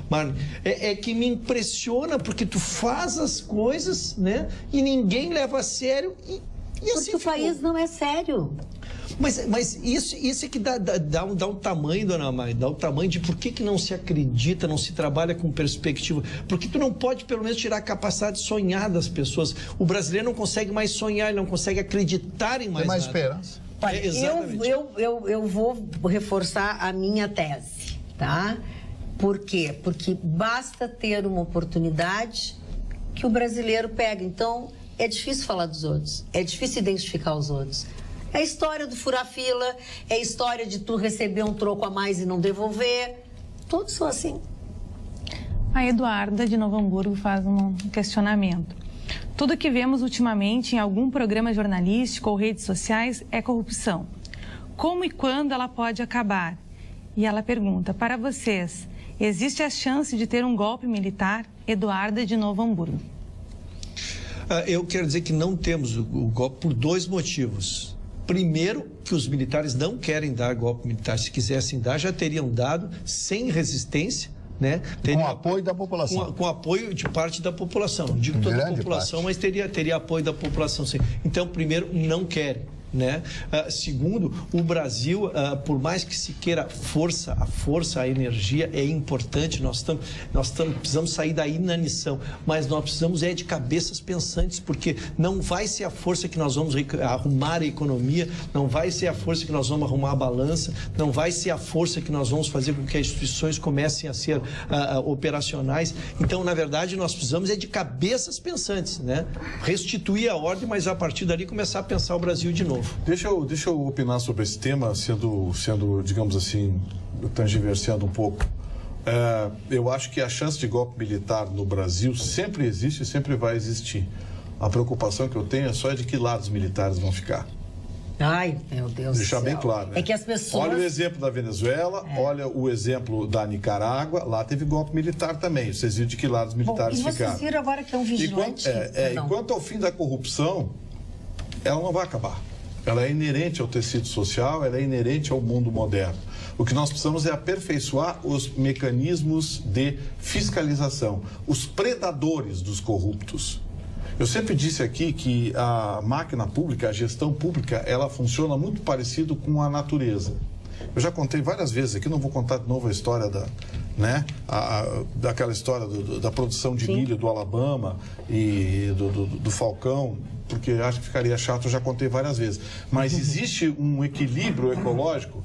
Marne, é que me impressiona, porque tu faz as coisas, né, e ninguém leva a sério e assim porque o país não é sério. Mas isso é que dá um tamanho, dona Magda, dá um tamanho de por que não se acredita, não se trabalha com perspectiva. Porque tu não pode, pelo menos, tirar a capacidade de sonhar das pessoas. O brasileiro não consegue mais sonhar, ele não consegue acreditar em mais nada. Tem mais esperança. Olha, eu vou reforçar a minha tese, tá? Por quê? Porque basta ter uma oportunidade que o brasileiro pega. Então, é difícil falar dos outros, é difícil identificar os outros. É a história do furar-fila, é a história de tu receber um troco a mais e não devolver. Todos são assim. A Eduarda, de Novo Hamburgo, faz um questionamento. Tudo que vemos ultimamente em algum programa jornalístico ou redes sociais é corrupção. Como e quando ela pode acabar? E ela pergunta, para vocês, existe a chance de ter um golpe militar? Eduarda, de Novo Hamburgo. Eu quero dizer que não temos o golpe por dois motivos. Primeiro, que os militares não querem dar golpe militar. Se quisessem dar, já teriam dado sem resistência, né? Com apoio da população. Com apoio de parte da população. Não digo toda a população, mas teria apoio da população, sim. Então, primeiro, não querem. Né? Segundo, o Brasil, por mais que se queira a força, a energia é importante, nós precisamos sair da inanição, mas nós precisamos de cabeças pensantes, porque não vai ser a força que nós vamos arrumar a economia, não vai ser a força que nós vamos arrumar a balança, não vai ser a força que nós vamos fazer com que as instituições comecem a ser operacionais. Então, na verdade, nós precisamos de cabeças pensantes, né? Restituir a ordem, mas a partir dali começar a pensar o Brasil de novo. Deixa eu opinar sobre esse tema, sendo digamos assim, tangivenciando um pouco. Eu acho que a chance de golpe militar no Brasil sempre existe e sempre vai existir. A preocupação que eu tenho é só de que lado os militares vão ficar. Ai, meu Deus do céu. Deixar bem claro. Né? É que as pessoas... Olha o exemplo da Venezuela, olha o exemplo da Nicarágua, lá teve golpe militar também. Vocês viram de que lado os militares ficaram. E vocês viram agora que é um vigilante? Enquanto ao fim da corrupção, ela não vai acabar. Ela é inerente ao tecido social, ela é inerente ao mundo moderno. O que nós precisamos é aperfeiçoar os mecanismos de fiscalização, os predadores dos corruptos. Eu sempre disse aqui que a máquina pública, a gestão pública, ela funciona muito parecido com a natureza. Eu já contei várias vezes aqui, não vou contar de novo a história daquela história da produção de milho do Alabama e do Falcão, porque acho que ficaria chato, eu já contei várias vezes. Mas existe um equilíbrio ecológico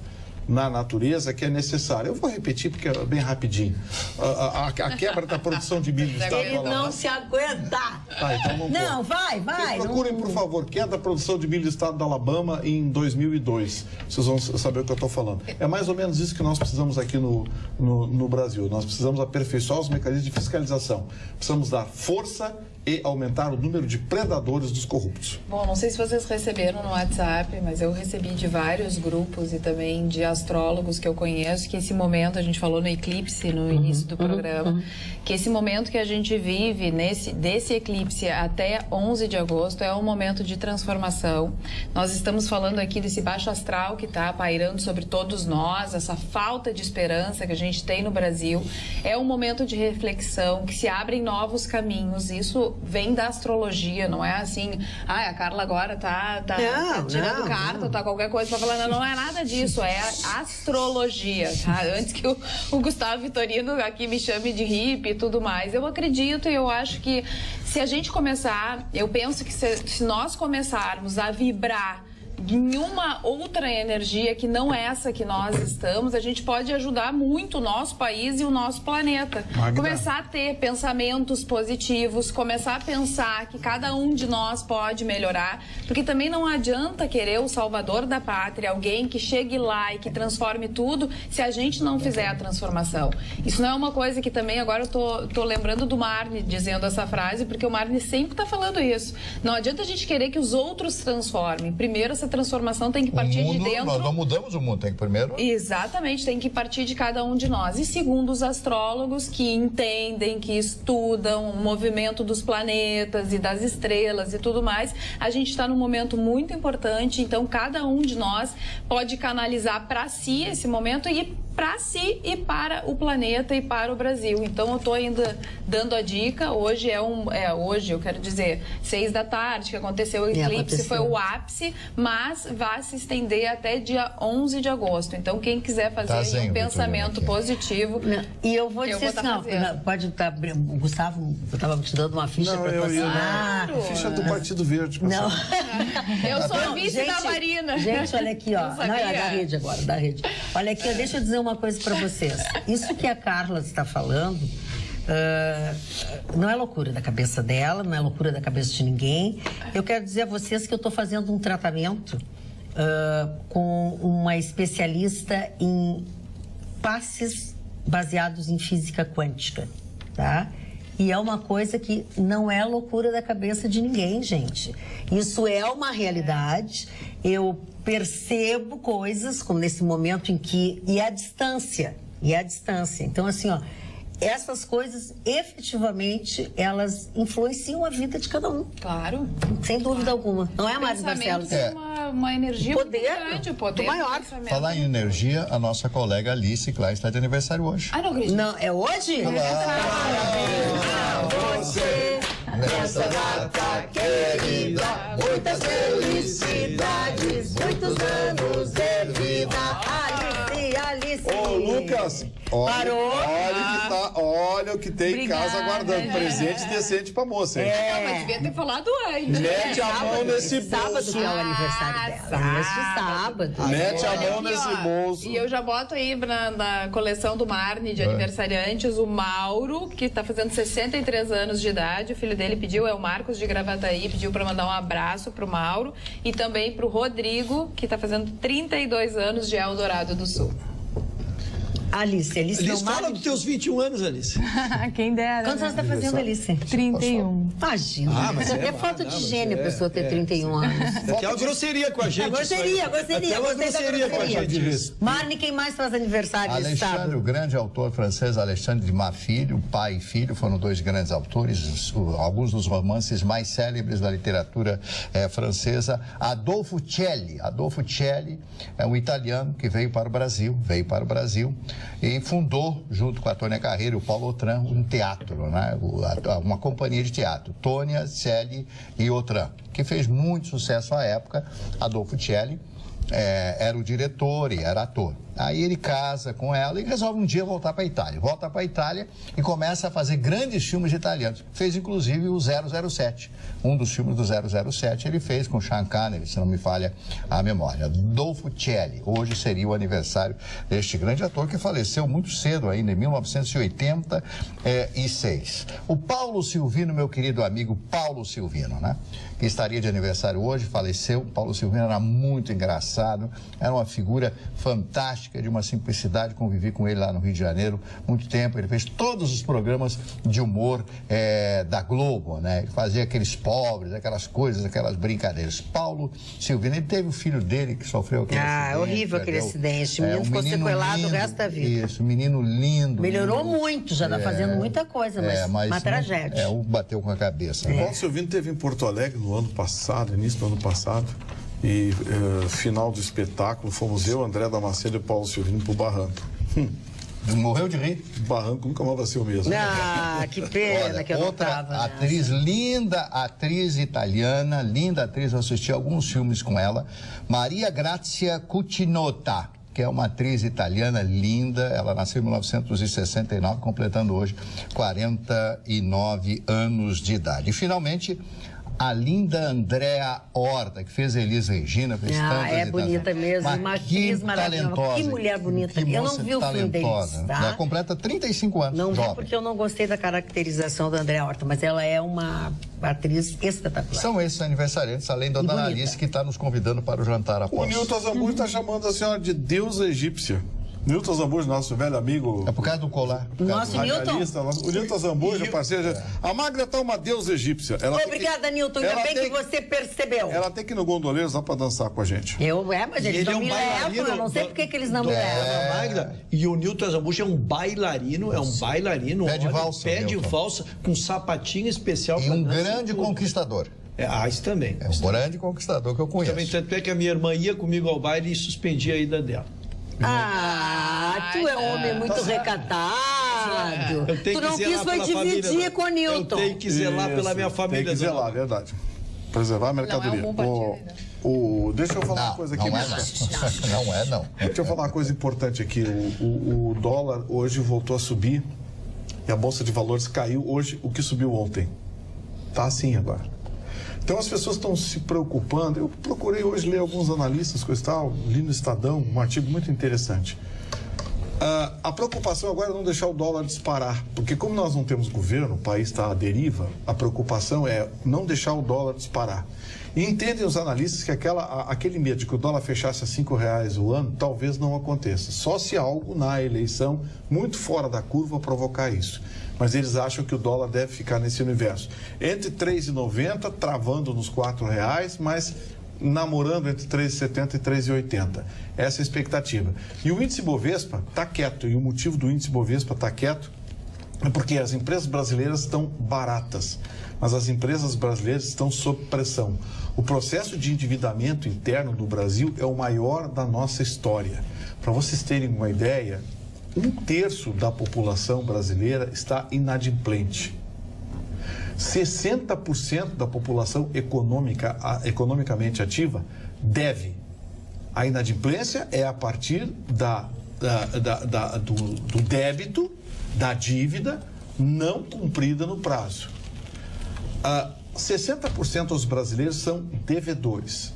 na natureza que é necessário. Eu vou repetir porque é bem rapidinho. A quebra da produção de milho do estado do Alabama. Ele não se aguenta. Então não vai. Vocês procurem, por favor, queda da produção de milho do estado do Alabama em 2002. Vocês vão saber o que eu estou falando. É mais ou menos isso que nós precisamos aqui no Brasil. Nós precisamos aperfeiçoar os mecanismos de fiscalização. Precisamos dar força e aumentar o número de predadores dos corruptos. Bom, não sei se vocês receberam no WhatsApp, mas eu recebi de vários grupos e também de astrólogos que eu conheço, que esse momento, a gente falou no eclipse no início do programa, que esse momento que a gente vive desse eclipse até 11 de agosto é um momento de transformação. Nós estamos falando aqui desse baixo astral que está pairando sobre todos nós, essa falta de esperança que a gente tem no Brasil. É um momento de reflexão, que se abrem novos caminhos. Isso vem da astrologia, não é assim, a Carla agora tá tirando carta, tá qualquer coisa pra falar, não é nada disso, é astrologia, tá? Antes que o Gustavo Vitorino aqui me chame de hippie e tudo mais. Eu acredito e eu acho que se a gente começar, eu penso que se nós começarmos a vibrar em uma outra energia que não essa que nós estamos, a gente pode ajudar muito o nosso país e o nosso planeta. Magda. Começar a ter pensamentos positivos, começar a pensar que cada um de nós pode melhorar, porque também não adianta querer o salvador da pátria, alguém que chegue lá e que transforme tudo, se a gente não fizer a transformação. Isso não é uma coisa que também, agora eu tô lembrando do Marne dizendo essa frase, porque o Marne sempre está falando isso. Não adianta a gente querer que os outros transformem. Primeiro, essa essa transformação tem que partir de dentro. Nós não mudamos o mundo, tem que primeiro... Exatamente, tem que partir de cada um de nós. E segundo os astrólogos que entendem, que estudam o movimento dos planetas e das estrelas e tudo mais, a gente está num momento muito importante, então cada um de nós pode canalizar para si esse momento e para si e para o planeta e para o Brasil. Então eu estou ainda dando a dica, hoje hoje, eu quero dizer, 6 da tarde que aconteceu o eclipse, foi o ápice, mas vai se estender até dia 11 de agosto. Então quem quiser fazer um pensamento positivo... E eu vou dizer assim, pode estar... Gustavo, eu estava te dando uma ficha para você. A ficha do Partido Verde. Não. Eu sou a vice da Marina. Gente, olha aqui, ó. Não, é da rede agora, da rede. Olha aqui, deixa eu dizer uma coisa para vocês. Isso que a Carla está falando não é loucura da cabeça dela, não é loucura da cabeça de ninguém. Eu quero dizer a vocês que eu estou fazendo um tratamento com uma especialista em passes baseados em física quântica, tá? E é uma coisa que não é loucura da cabeça de ninguém, gente. Isso é uma realidade. Eu percebo coisas, como nesse momento em que... E a distância. Então, assim, ó, essas coisas, efetivamente, elas influenciam a vida de cada um. Claro. Sem dúvida alguma. Não é, Mário Barcelos? É uma energia poder, muito grande, o poder maior. Falar em energia, a nossa colega Alice Klein está de aniversário hoje. Ah, não acredito. Não, é hoje? Parabéns a você nessa data querida, muitas felicidades, muitos anos de vida. Alice. Ô, Lucas, olha o que tem em casa aguardando. Presente decente pra moça, hein? Mas devia ter falado antes. Mete a mão nesse bolso. Sábado que é o aniversário dela. Neste sábado. Mete a mão nesse bolso. E eu já boto aí na coleção do Marne de aniversariantes o Mauro, que tá fazendo 63 anos de idade. O filho dele pediu, é o Marcos de Gravataí, pediu pra mandar um abraço pro Mauro. E também pro Rodrigo, que tá fazendo 32 anos de Eldorado do Sul. Alice, fala dos teus 21 anos, Alice. Quem dera. Quantos anos está fazendo, Alice? 31. Imagina. Mas é falta de gênio a pessoa ter 31 anos. É uma grosseria com a gente. Grosseria com a gente. Marne, quem mais faz aniversário nesse sábado? Alexandre, o grande autor francês Alexandre de Dumas Filho, pai e filho, foram 2 grandes autores, alguns dos romances mais célebres da literatura francesa. Adolfo Celli é um italiano que veio para o Brasil e fundou, junto com a Tônia Carreiro e o Paulo Autran, um teatro, né? Uma companhia de teatro, Tônia, Celli e Autran, que fez muito sucesso à época. Adolfo Celli era o diretor e era ator. Aí ele casa com ela e resolve um dia voltar para a Itália. Volta para a Itália e começa a fazer grandes filmes italianos. Fez, inclusive, o 007. Um dos filmes do 007 ele fez com Sean Connery, se não me falha a memória. Adolfo Celli. Hoje seria o aniversário deste grande ator que faleceu muito cedo ainda, em 1986. O Paulo Silvino, meu querido amigo Paulo Silvino, né? Que estaria de aniversário hoje, faleceu. Paulo Silvino era muito engraçado, era uma figura fantástica, de uma simplicidade. Convivi com ele lá no Rio de Janeiro muito tempo. Ele fez todos os programas de humor da Globo, né? Ele fazia aqueles pobres, aquelas coisas, aquelas brincadeiras. Paulo Silvino, ele teve o filho dele que sofreu aquele acidente. Horrível aquele acidente. O menino ficou sequelado o resto da vida. Isso, menino lindo. Melhorou muito, já está fazendo muita coisa, mas uma tragédia. Bateu com a cabeça. Paulo Silvino esteve em Porto Alegre no ano passado, início do ano passado. E final do espetáculo, fomos eu, André Damasceno e Paulo Silvino pro barranco. Morreu de rir. O barranco nunca mais vai ser o mesmo. Que pena. Olha, que eu outra não tava, atriz, linda atriz italiana, linda atriz, eu assisti alguns filmes com ela, Maria Grazia Cucinotta, que é uma atriz italiana linda. Ela nasceu em 1969, completando hoje 49 anos de idade. E, finalmente, a linda Andréa Horta, que fez Elis Regina, fez tantas é bonita mesmo, uma atriz maravilhosa. Que mulher bonita. Eu não vi o filme deles, tá? Ela completa 35 anos. Não vi porque eu não gostei da caracterização da Andréa Horta, mas ela é uma atriz espetacular. São esses aniversariantes, além da Dona Alice, que está nos convidando para o jantar após. O Nilton Zamburi está chamando a senhora de deusa egípcia. Nilton Zambujo, nosso velho amigo. É por causa do colar. Nosso Nilton. O Nilton Zambujo, parceiro. A Magda tá uma deusa egípcia. Obrigada, Nilton. Ainda bem que você percebeu. Ela tem que ir no Gondoleiro só pra dançar com a gente. Mas eles não me levam. Eu não sei por que eles não me levam. Magda. E o Nilton Zambujo é um bailarino. Pé de valsa. Pé de valsa, com sapatinho especial. E um grande conquistador. Isso também. É um grande conquistador que eu conheço. Também, tanto é que a minha irmã ia comigo ao baile e suspendia a ida dela. Tu é um homem muito recatado. Tu não quis foi dividir com o Nilton. Eu tenho que zelar pela minha família. Tem que zelar, verdade. Preservar a mercadoria. Deixa eu falar uma coisa aqui. Não. Deixa eu falar uma coisa importante aqui. O dólar hoje voltou a subir e a Bolsa de Valores caiu hoje, o que subiu ontem. Tá assim agora. Então as pessoas estão se preocupando. Eu procurei hoje ler alguns analistas, coisa e tal, li no Estadão um artigo muito interessante. A preocupação agora é não deixar o dólar disparar, porque como nós não temos governo, o país está à deriva, a preocupação é não deixar o dólar disparar. E entendem os analistas que aquele medo de que o dólar fechasse a R$5 o ano, talvez não aconteça. Só se algo na eleição, muito fora da curva, provocar isso. Mas eles acham que o dólar deve ficar nesse universo. Entre R$3,90, travando nos R$4, mas namorando entre 3,70 e 3,80. Essa é a expectativa. E o índice Bovespa está quieto. E o motivo do índice Bovespa estar quieto é porque as empresas brasileiras estão baratas, mas as empresas brasileiras estão sob pressão. O processo de endividamento interno do Brasil é o maior da nossa história. Para vocês terem uma ideia, 1/3 da população brasileira está inadimplente. 60% da população economicamente ativa deve. A inadimplência é a partir do débito, da dívida não cumprida no prazo. 60% dos brasileiros são devedores.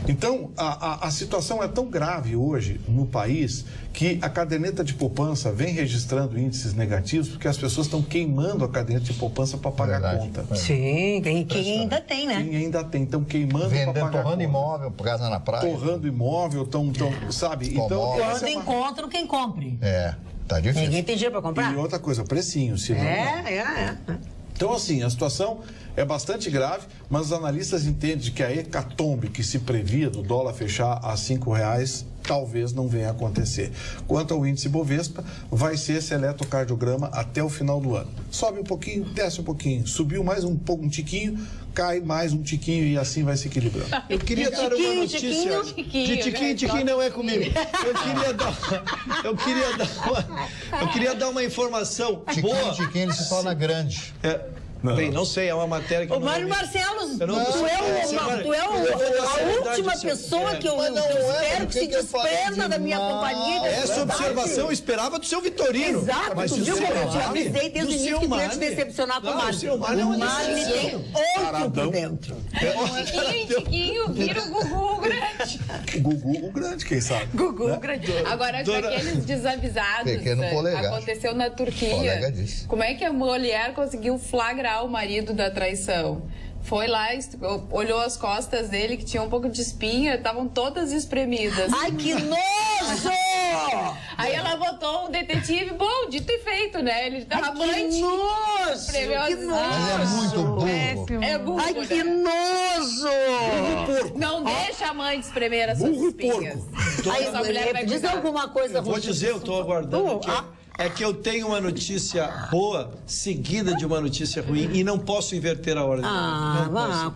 Então, a situação é tão grave hoje no país que a caderneta de poupança vem registrando índices negativos porque as pessoas estão queimando a caderneta de poupança para pagar a conta. Sim, quem ainda tem, né? Quem ainda tem, estão queimando para pagar a conta. Torrando imóvel, casa na praia. Torrando imóvel, sabe? Então, quando encontram, quem compre. Tá difícil. Ninguém tem dinheiro para comprar. E outra coisa, precinho. Senão Então, assim, a situação é bastante grave, mas os analistas entendem que a hecatombe que se previa do dólar fechar a R$5 talvez não venha a acontecer. Quanto ao índice Bovespa, vai ser esse eletrocardiograma até o final do ano. Sobe um pouquinho, desce um pouquinho, subiu mais um pouco, um tiquinho, cai mais um tiquinho e assim vai se equilibrando. Eu queria dar uma notícia. Tiquinho não é comigo. Eu queria dar uma informação boa. Tiquinho, ele se torna grande. Bem, não sei, é uma matéria que o Mário Marcelo, tu é a última pessoa que eu espero que se desprenda da minha companhia. Essa observação eu esperava do seu Vitorino. Exato, mas tu viu como eu te avisei desde o início que tu ia te decepcionar com o Mário. O Mário tem outro por dentro. Tiquinho, vira o Gugu grande. Gugu grande, quem sabe? Gugu grande. Agora, com aqueles desavisados, aconteceu na Turquia. Como é que a mulher conseguiu flagrar o marido da traição? Foi lá, olhou as costas dele, que tinha um pouco de espinha, estavam todas espremidas. Ai, que nojo! Aí ela botou um detetive, bom, dito e feito, né? Ele tava amante. Que nojo! Que nojo! Mas é muito burro. É burro. Ai, que nojo! Não deixa a mãe espremer as suas espinhas. Aí, essa mulher vai dizer alguma coisa. Vou dizer, eu tô aguardando aqui. É que eu tenho uma notícia boa seguida de uma notícia ruim e não posso inverter a ordem.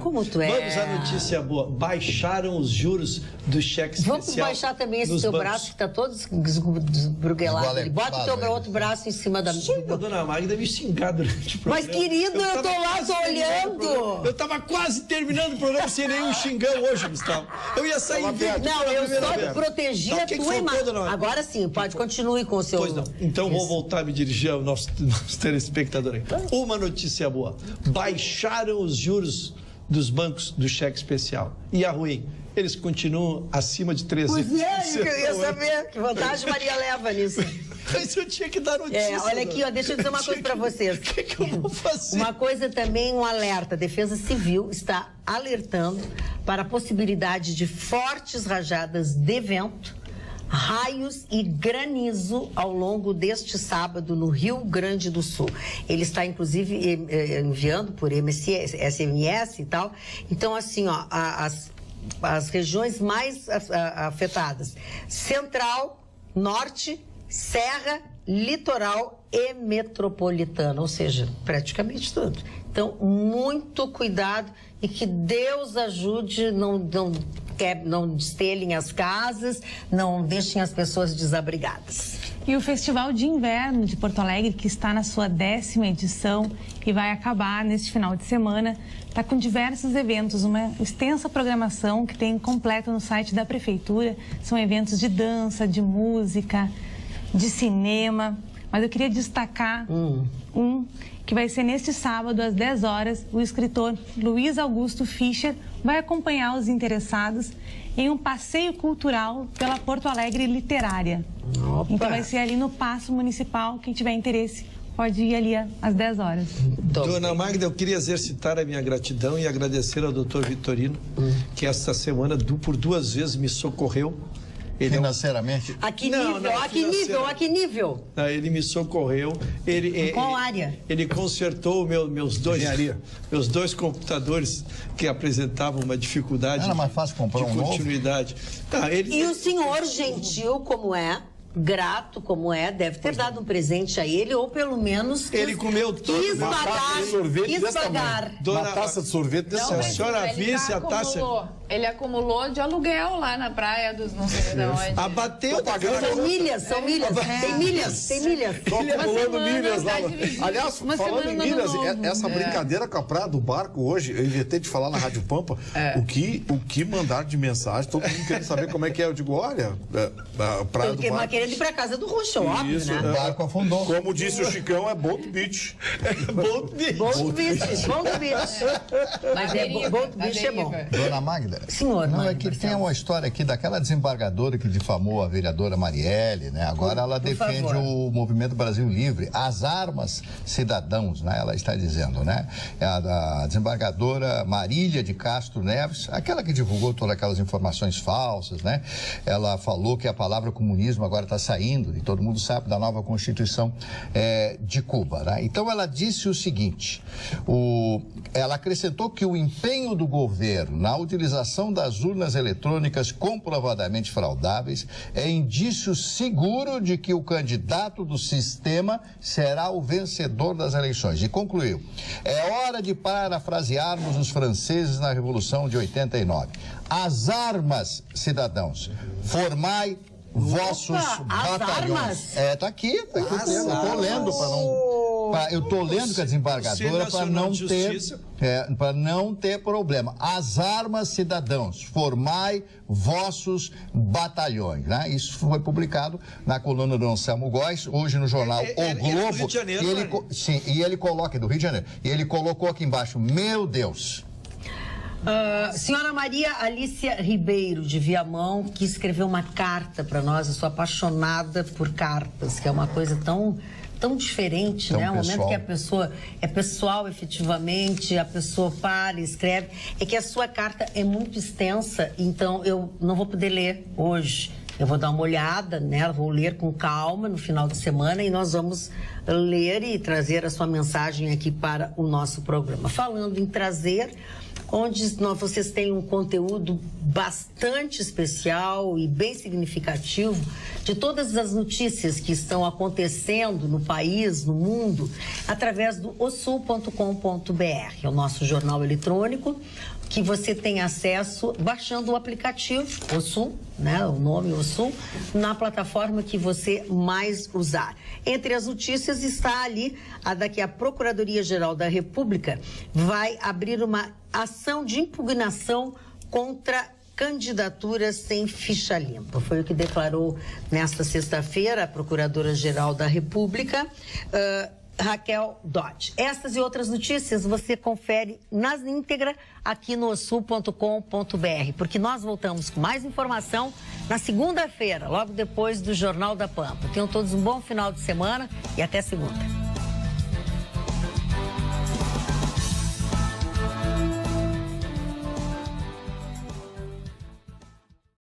Como tu é? Vamos à notícia boa. Baixaram os juros do cheque especial. Vamos baixar também esse teu braço que está todo esbruguelado. Bota o teu outro braço em cima da... A dona Magda me xingar durante o programa. Mas, querido, eu tô lá, tô olhando. Eu tava quase terminando o programa sem nenhum xingão hoje, Gustavo. Eu ia sair invicto. Não, eu só protegi a tua imagem. Agora sim, pode continuar com o seu... Pois não. Então, vou voltar a me dirigir ao nosso telespectador aqui. Uma notícia boa. Baixaram os juros dos bancos do cheque especial. E a ruim? Eles continuam acima de 13%. Pois é, eu ia saber. Que vantagem Maria leva nisso. Mas eu tinha que dar notícia. Olha aqui, deixa eu dizer uma coisa para vocês. O que eu vou fazer? Uma coisa também, um alerta. A Defesa Civil está alertando para a possibilidade de fortes rajadas de vento raios e granizo ao longo deste sábado no Rio Grande do Sul. Ele está, inclusive, enviando por SMS e tal. Então, assim, ó, as regiões mais afetadas: Central, Norte, Serra, Litoral e Metropolitana, ou seja, praticamente tudo. Então, muito cuidado e que Deus ajude, não destelhem as casas, não deixem as pessoas desabrigadas. E o Festival de Inverno de Porto Alegre, que está na sua 10ª edição e vai acabar neste final de semana, está com diversos eventos, uma extensa programação que tem completa no site da Prefeitura. São eventos de dança, de música, de cinema, mas eu queria destacar um que vai ser neste sábado, às 10 horas. O escritor Luiz Augusto Fischer vai acompanhar os interessados em um passeio cultural pela Porto Alegre Literária. Opa. Então vai ser ali no Paço Municipal. Quem tiver interesse pode ir ali às 10 horas. Dona Magda, eu queria exercitar a minha gratidão e agradecer ao doutor Vitorino, que esta semana, por 2 vezes, me socorreu. Ele financeiramente? A que nível? A que nível? Ele me socorreu. Qual área? Ele consertou meus dois computadores que apresentavam uma dificuldade. Era mais fácil comprar um continuidade. E o senhor, gentil como é, grato como é, deve ter dado um presente a ele, ou pelo menos ele comeu todo uma taça de sorvete desse tamanho. A senhora visse a taça. Ele acumulou de aluguel lá na praia dos não sei de onde. Abateu. São milhas. Tem milhas. Tô acumulando milhas lá. Aliás, falando em milhas, essa brincadeira com a praia do barco hoje, eu inventei de falar na Rádio Pampa, o que mandar de mensagem, todo mundo querendo saber como é que é. Eu digo, olha, a praia do barco. Mas querendo ir pra casa do Russo, óbvio, né? O barco afundou. Como disse o Chicão, é Boat Beach. Boat Beach. Mas Boat Beach é bom. Dona Magda. Senhor, não, é que tem uma história aqui daquela desembargadora que difamou a vereadora Marielle, né? Agora ela defende o Movimento Brasil Livre, as armas cidadãos, né? Ela está dizendo, né? É a desembargadora Marília de Castro Neves, aquela que divulgou todas aquelas informações falsas, né? Ela falou que a palavra comunismo agora está saindo, e todo mundo sabe da nova Constituição de Cuba, né? Então ela disse o seguinte, ela acrescentou que o empenho do governo na utilização das urnas eletrônicas comprovadamente fraudáveis é indício seguro de que o candidato do sistema será o vencedor das eleições. E concluiu, é hora de parafrasearmos os franceses na Revolução de 89. As armas, cidadãos, formai vossos batalhões. Tá aqui o tempo. Eu tô lendo para não... Eu tô lendo com a desembargadora para não ter problema. As armas, cidadãos, formai vossos batalhões, né? Isso foi publicado na coluna do Anselmo Góes, hoje no jornal O Globo. Do Rio de Janeiro, e ele coloca, do Rio de Janeiro, e ele colocou aqui embaixo, meu Deus... Senhora Maria Alícia Ribeiro, de Viamão, que escreveu uma carta para nós. Eu sou apaixonada por cartas, que é uma coisa tão diferente, né? O momento que a pessoa é pessoal, efetivamente, a pessoa para, escreve. É que a sua carta é muito extensa, então eu não vou poder ler hoje. Eu vou dar uma olhada nela, vou ler com calma no final de semana e nós vamos ler e trazer a sua mensagem aqui para o nosso programa. Falando em trazer, onde vocês têm um conteúdo bastante especial e bem significativo de todas as notícias que estão acontecendo no país, no mundo, através do osul.com.br, é o nosso jornal eletrônico, que você tem acesso baixando o aplicativo Osul, né, o nome Osul, na plataforma que você mais usar. Entre as notícias está ali que a Procuradoria-Geral da República vai abrir uma ação de impugnação contra candidaturas sem ficha limpa. Foi o que declarou nesta sexta-feira a Procuradora-Geral da República, Raquel Dodge. Essas e outras notícias você confere na íntegra aqui no osul.com.br, porque nós voltamos com mais informação na segunda-feira, logo depois do Jornal da Pampa. Tenham todos um bom final de semana e até segunda.